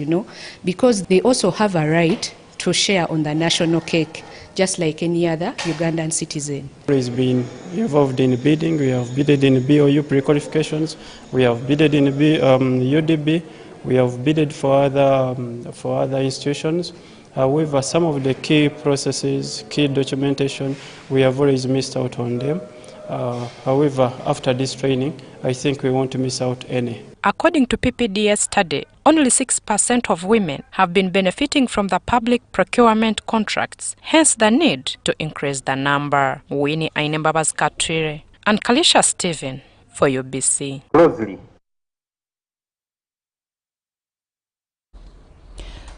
because they also have a right to share on the national cake, just like any other Ugandan citizen. He's been involved in bidding. We have bidded in BOU pre-qualifications. We have bidded in UDB. We have bidded for other institutions. However, some of the key processes, key documentation, we have always missed out on them. However, after this training, I think we won't miss out any. According to PPD's study, only 6% of women have been benefiting from the public procurement contracts, hence the need to increase the number. Winnie Ainembabas Katwire and Kalisha Stephen for UBC. Closely.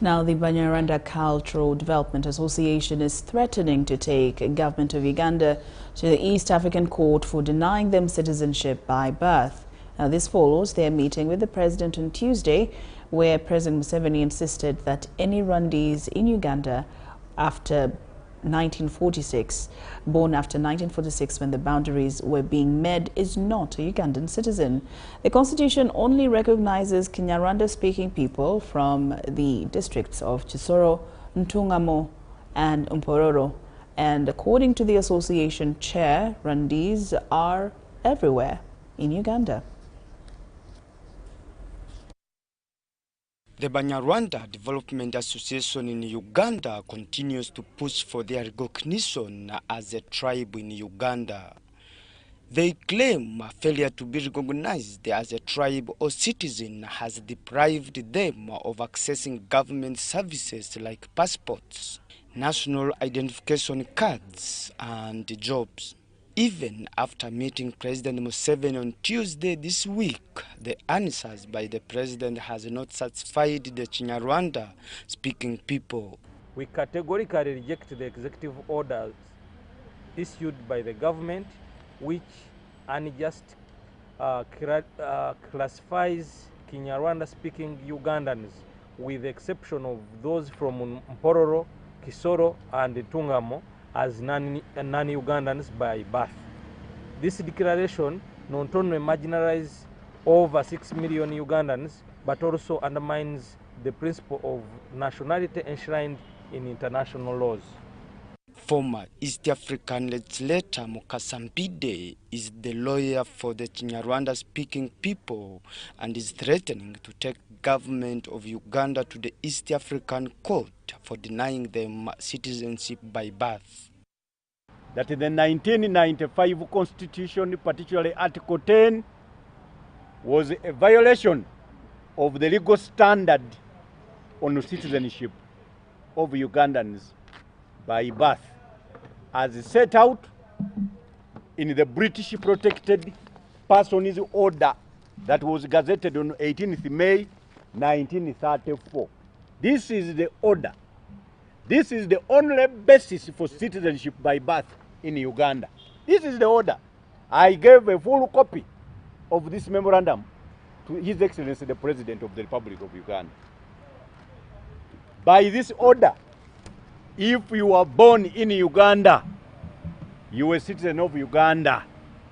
Now, the Banyarwanda Cultural Development Association is threatening to take the government of Uganda to the East African Court for denying them citizenship by birth. Now, this follows their meeting with the president on Tuesday, where President Museveni insisted that any Rwandese in Uganda born after 1946 when the boundaries were being made is not a Ugandan citizen. The constitution only recognizes Kinyarwanda-speaking people from the districts of Kisoro, Ntungamo and Mpororo. And according to the association chair, Rwandese are everywhere in Uganda. The Banyarwanda Development Association in Uganda continues to push for their recognition as a tribe in Uganda. They claim failure to be recognized as a tribe or citizen has deprived them of accessing government services like passports, national identification cards, and jobs. Even after meeting President Museveni on Tuesday this week, the answers by the president has not satisfied the Kinyarwanda-speaking people. We categorically reject the executive orders issued by the government, which unjust classifies Kinyarwanda-speaking Ugandans, with the exception of those from Mpororo, Kisoro, and Ntungamo, as non-Ugandans by birth. This declaration not only marginalizes over 6 million Ugandans, but also undermines the principle of nationality enshrined in international laws. Former East African legislator Mukasampide is the lawyer for the Kinyarwanda-speaking people and is threatening to take government of Uganda to the East African Court for denying them citizenship by birth. That the 1995 Constitution, particularly Article 10, was a violation of the legal standard on citizenship of Ugandans by birth, as set out in the British Protected Persons Order that was gazetted on 18th May 1934. This is the order. This is the only basis for citizenship by birth in Uganda. This is the order. I gave a full copy of this memorandum to His Excellency the President of the Republic of Uganda. By this order, if you were born in Uganda, you were a citizen of Uganda.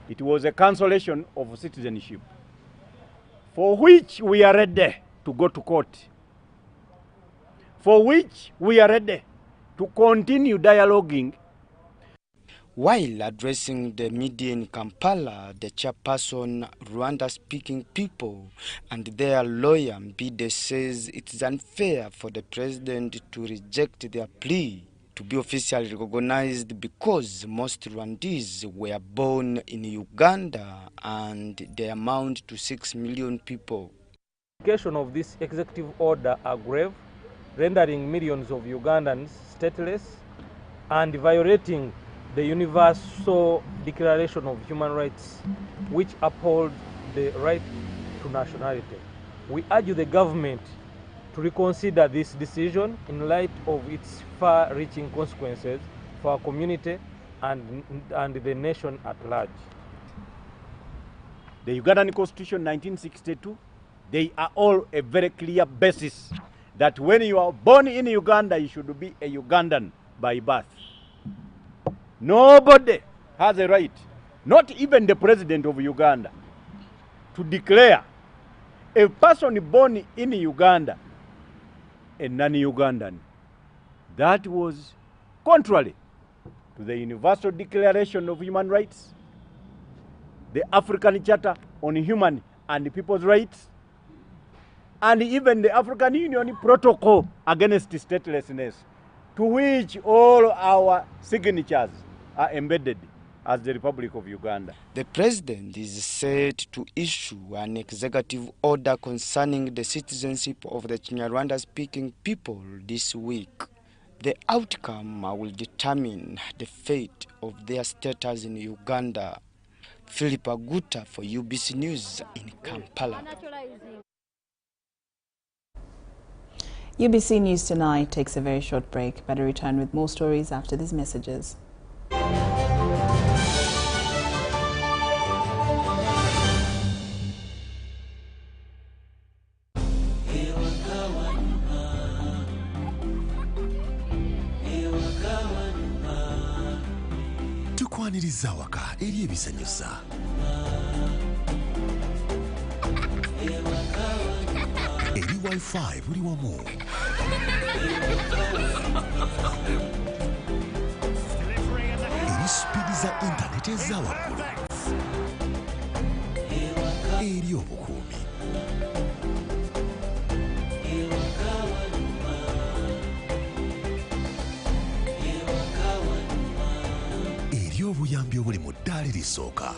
It was a cancellation of citizenship, for which we are ready to go to court, for which we are ready to continue dialoguing. While addressing the media in Kampala, the chairperson, Rwanda-speaking people, and their lawyer, Mbide, says it is unfair for the president to reject their plea to be officially recognized because most Rwandese were born in Uganda and they amount to 6 million people. The implications of this executive order are grave, rendering millions of Ugandans stateless and violating the Universal Declaration of Human Rights, which upholds the right to nationality. We urge the government to reconsider this decision in light of its far-reaching consequences for our community and the nation at large. The Ugandan Constitution 1962, they are all a very clear basis that when you are born in Uganda, you should be a Ugandan by birth. Nobody has a right, not even the president of Uganda, to declare a person born in Uganda a non-Ugandan. That was contrary to the Universal Declaration of Human Rights, the African Charter on Human and People's Rights, and even the African Union Protocol against statelessness, to which all our signatures are embedded as the Republic of Uganda. The president is set to issue an executive order concerning the citizenship of the Kinyarwanda-speaking people this week. The outcome will determine the fate of their status in Uganda. Philip Aguta for UBC News in Kampala. UBC News Tonight takes a very short break, but I return with more stories after these messages. Tukwaniriza waka eri ebisanyusa. Eri Wi-Fi buli wamu. Eri speedi za internet eza waggulu. Eri obukuumi. Eri obuyambi obuli mu ddaala erisooka.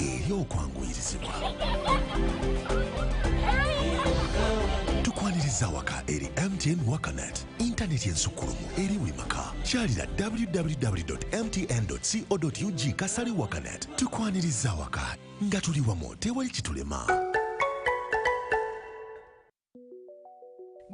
Eri okwanguyirizibwa. Tukwaniriza waka eri MTN Wakanet, internet ensukkulumu eri buli maka. Kyalira www.mtn.co.ug /wakanet. Tukwaniriza waka nga tuli wamu tewali kitulema.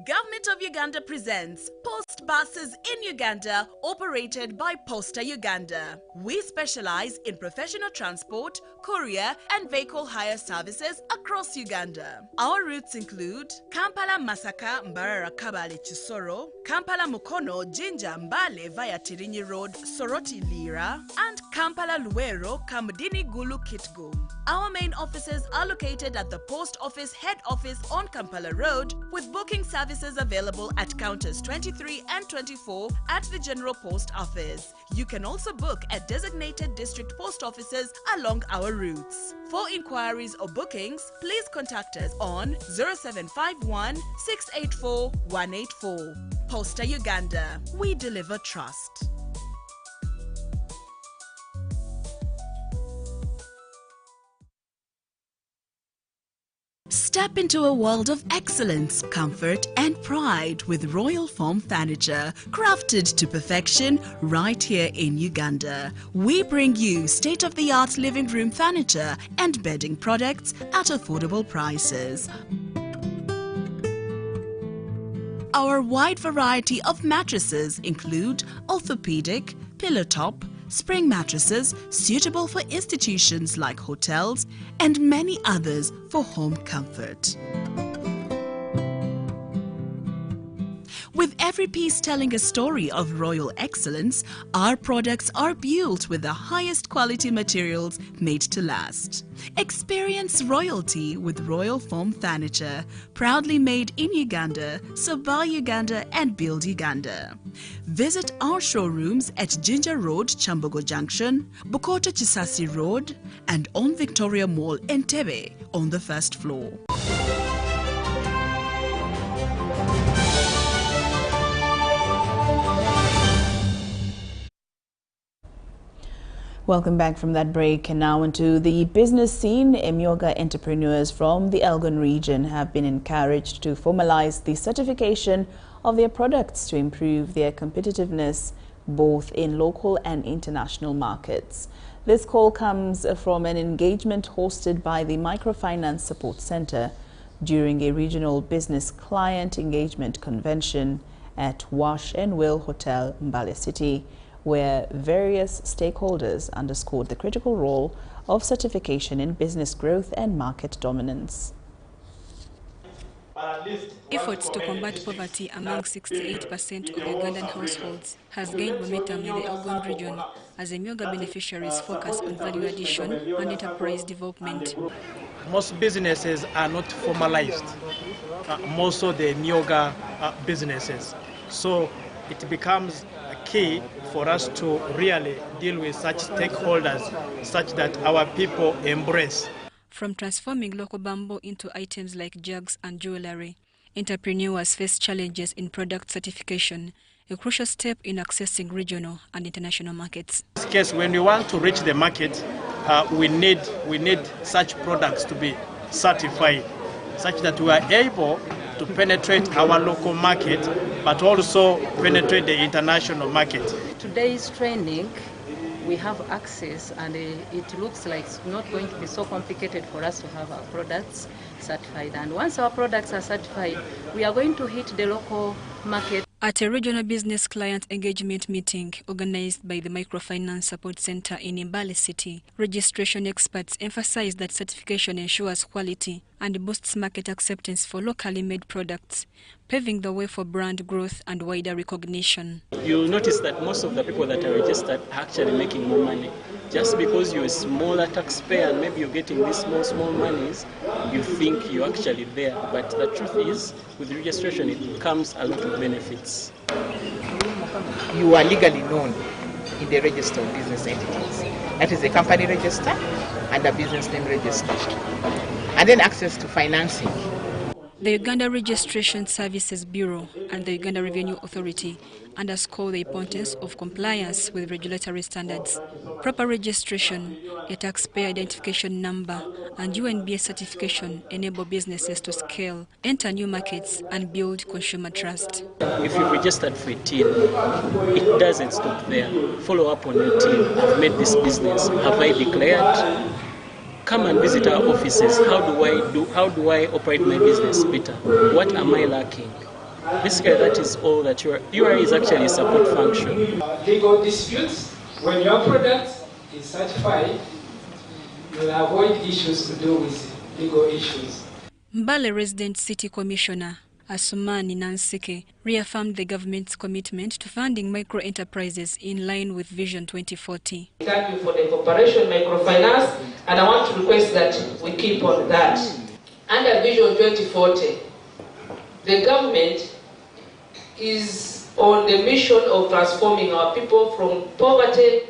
Government of Uganda presents Post Buses in Uganda, operated by Posta Uganda. We specialize in professional transport, courier, and vehicle hire services across Uganda. Our routes include Kampala Masaka Mbarara Kabale Chisoro, Kampala Mukono Jinja Mbale via Tirinyi Road Soroti Lira, and Kampala Luero Kamudini Gulu Kitgum. Our main offices are located at the Post Office Head Office on Kampala Road, with booking services available at counters 23 and 24 at the General Post Office. You can also book at designated district post offices along our routes. For inquiries or bookings, please contact us on 0751 684 184. Posta Uganda. We deliver trust. Step into a world of excellence, comfort, and pride with Royal Foam Furniture, crafted to perfection right here in Uganda. We bring you state-of-the-art living room furniture and bedding products at affordable prices. Our wide variety of mattresses include orthopedic, pillow top, spring mattresses suitable for institutions like hotels, and many others for home comfort. With every piece telling a story of royal excellence, our products are built with the highest quality materials made to last. Experience royalty with Royal Foam Furniture, proudly made in Uganda, so buy Uganda and build Uganda. Visit our showrooms at Ginger Road, Chambogo Junction, Bukoto Chisasi Road, and on Victoria Mall, Entebbe, on the first floor. Welcome back from that break, and now into the business scene. Emyoga entrepreneurs from the Elgon region have been encouraged to formalize the certification of their products to improve their competitiveness both in local and international markets. This call comes from an engagement hosted by the Microfinance Support Center during a regional business client engagement convention at Wash and Will Hotel, Mbale City, where various stakeholders underscored the critical role of certification in business growth and market dominance. Efforts to combat poverty among 68% of Ugandan households has gained momentum in the Elgon region as Emyoga beneficiaries focus on value addition and enterprise development. Most businesses are not formalized, most of the Emyoga businesses. So it becomes a key for us to really deal with such stakeholders such that our people embrace. From transforming local bamboo into items like jugs and jewelry, entrepreneurs face challenges in product certification, a crucial step in accessing regional and international markets. In this case, when we want to reach the market, we need such products to be certified, such that we are able to penetrate our local market, but also penetrate the international market. Today's training, we have access, and it looks like it's not going to be so complicated for us to have our products certified. And once our products are certified, we are going to hit the local market. At a regional business client engagement meeting organized by the Microfinance Support Center in Mbale City, registration experts emphasized that certification ensures quality and boosts market acceptance for locally made products, paving the way for brand growth and wider recognition. You'll notice that most of the people that are registered are actually making more money. Just because you're a smaller taxpayer and maybe you're getting these small monies, you think you're actually there. But the truth is, with registration, it comes a lot of benefits. You are legally known in the register of business entities. That is a company register and a business name register. And then access to financing. The Uganda Registration Services Bureau and the Uganda Revenue Authority underscore the importance of compliance with regulatory standards. Proper registration, a taxpayer identification number, and UNBS certification enable businesses to scale, enter new markets, and build consumer trust. If you've registered for a till, it doesn't stop there. Follow up on your till. I've made this business. Have I declared? Come and visit our offices. How do I operate my business better? What am I lacking? Basically, that is all that URI is actually a support function. Legal disputes, when your product is certified, you'll avoid issues to do with legal issues. Mbale Resident City Commissioner Asumani Nansike reaffirmed the government's commitment to funding micro-enterprises in line with Vision 2040. Thank you for the cooperation, microfinance, and I want to request that we keep on that. Under Vision 2040, the government is on the mission of transforming our people from poverty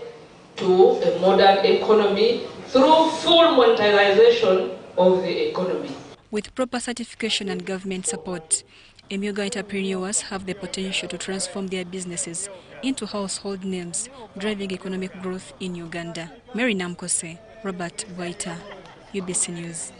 to a modern economy through full monetization of the economy. With proper certification and government support, Emyoga entrepreneurs have the potential to transform their businesses into household names, driving economic growth in Uganda. Mary Namkose, Robert Waita, UBC News.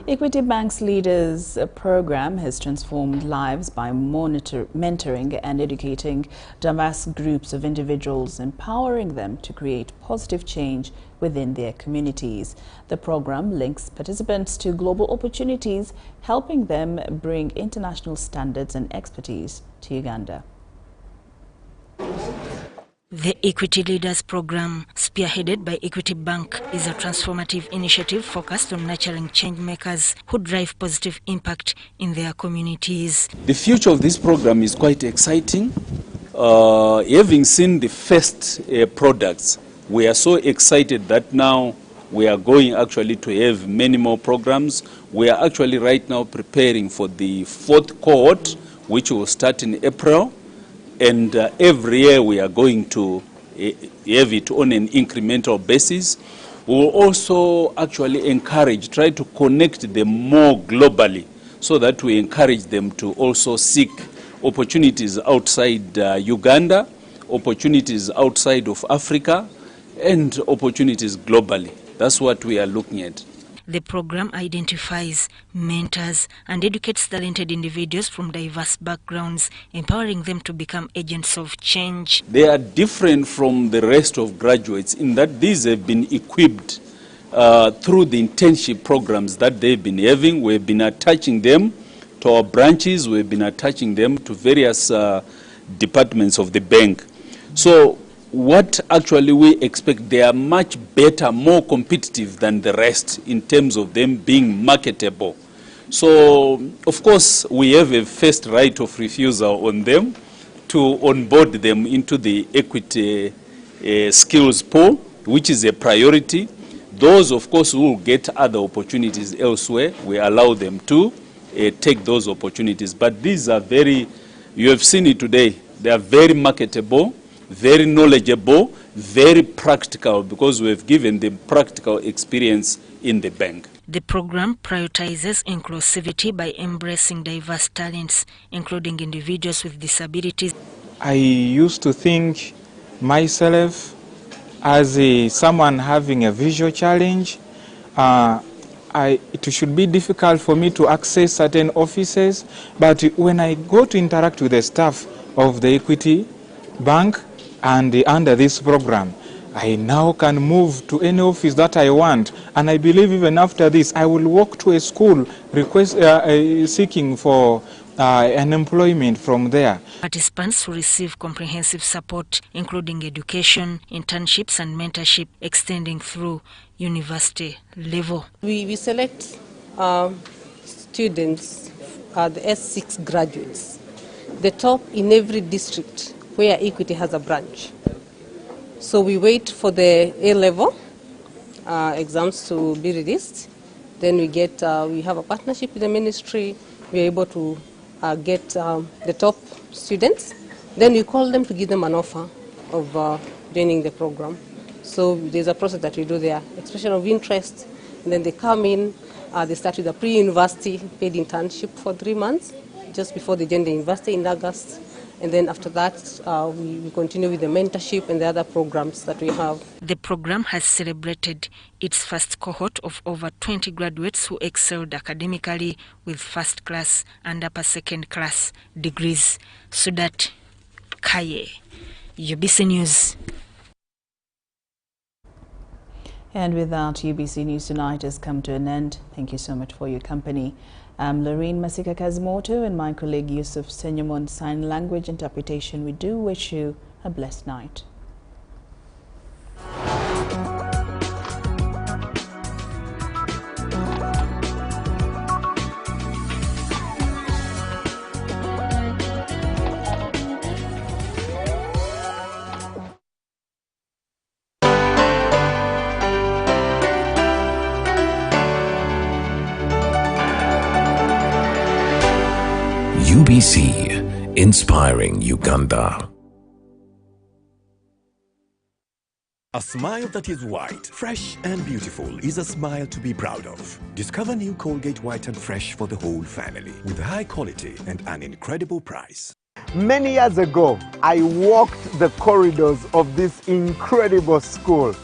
Equity Bank's Leaders program has transformed lives by mentoring and educating diverse groups of individuals, empowering them to create positive change within their communities. The program links participants to global opportunities, helping them bring international standards and expertise to Uganda. The Equity Leaders Program, spearheaded by Equity Bank, is a transformative initiative focused on nurturing change makers who drive positive impact in their communities. The future of this program is quite exciting. Having seen the first products, we are so excited that now we are going actually to have many more programs. We are actually right now preparing for the fourth cohort, which will start in April. And every year we are going to have it on an incremental basis. We will also actually try to connect them more globally so that we encourage them to also seek opportunities outside Uganda, opportunities outside of Africa, and opportunities globally. That's what we are looking at. The program identifies, mentors, and educates talented individuals from diverse backgrounds, empowering them to become agents of change. They are different from the rest of graduates in that these have been equipped through the internship programs that they've been having. We've been attaching them to our branches. We've been attaching them to various departments of the bank. So what actually we expect, they are much better, more competitive than the rest in terms of them being marketable. So, of course, we have a first right of refusal on them to onboard them into the equity skills pool, which is a priority. Those, of course, who will get other opportunities elsewhere, we allow them to take those opportunities. But these are very, you have seen it today, they are very marketable, very knowledgeable, very practical, because we have given them practical experience in the bank. The program prioritizes inclusivity by embracing diverse talents, including individuals with disabilities. I used to think myself as someone having a visual challenge. It should be difficult for me to access certain offices, but when I go to interact with the staff of the Equity Bank and under this program, I now can move to any office that I want, and I believe even after this I will walk to a school seeking for an employment from there. Participants will receive comprehensive support, including education, internships and mentorship, extending through university level. We select students, the S6 graduates, the top in every district where Equity has a branch. So we wait for the A-level exams to be released. Then we have a partnership with the ministry. We're able to get the top students. Then we call them to give them an offer of joining the program. So there's a process that we do there, expression of interest, and then they come in, they start with a pre-university paid internship for 3 months, just before they join the university in August. And then after that, we continue with the mentorship and the other programs that we have. The program has celebrated its first cohort of over 20 graduates who excelled academically with first class and upper second class degrees. Sudat Kaye, UBC News. And with that, UBC News Tonight has come to an end. Thank you so much for your company. I'm Lauryn Masika Kazimoto and my colleague Yusuf Senyamon Sign Language Interpretation. We do wish you a blessed night. UBC, inspiring Uganda. A smile that is white, fresh and beautiful is a smile to be proud of. Discover new Colgate White and Fresh for the whole family with high quality and an incredible price. Many years ago, I walked the corridors of this incredible school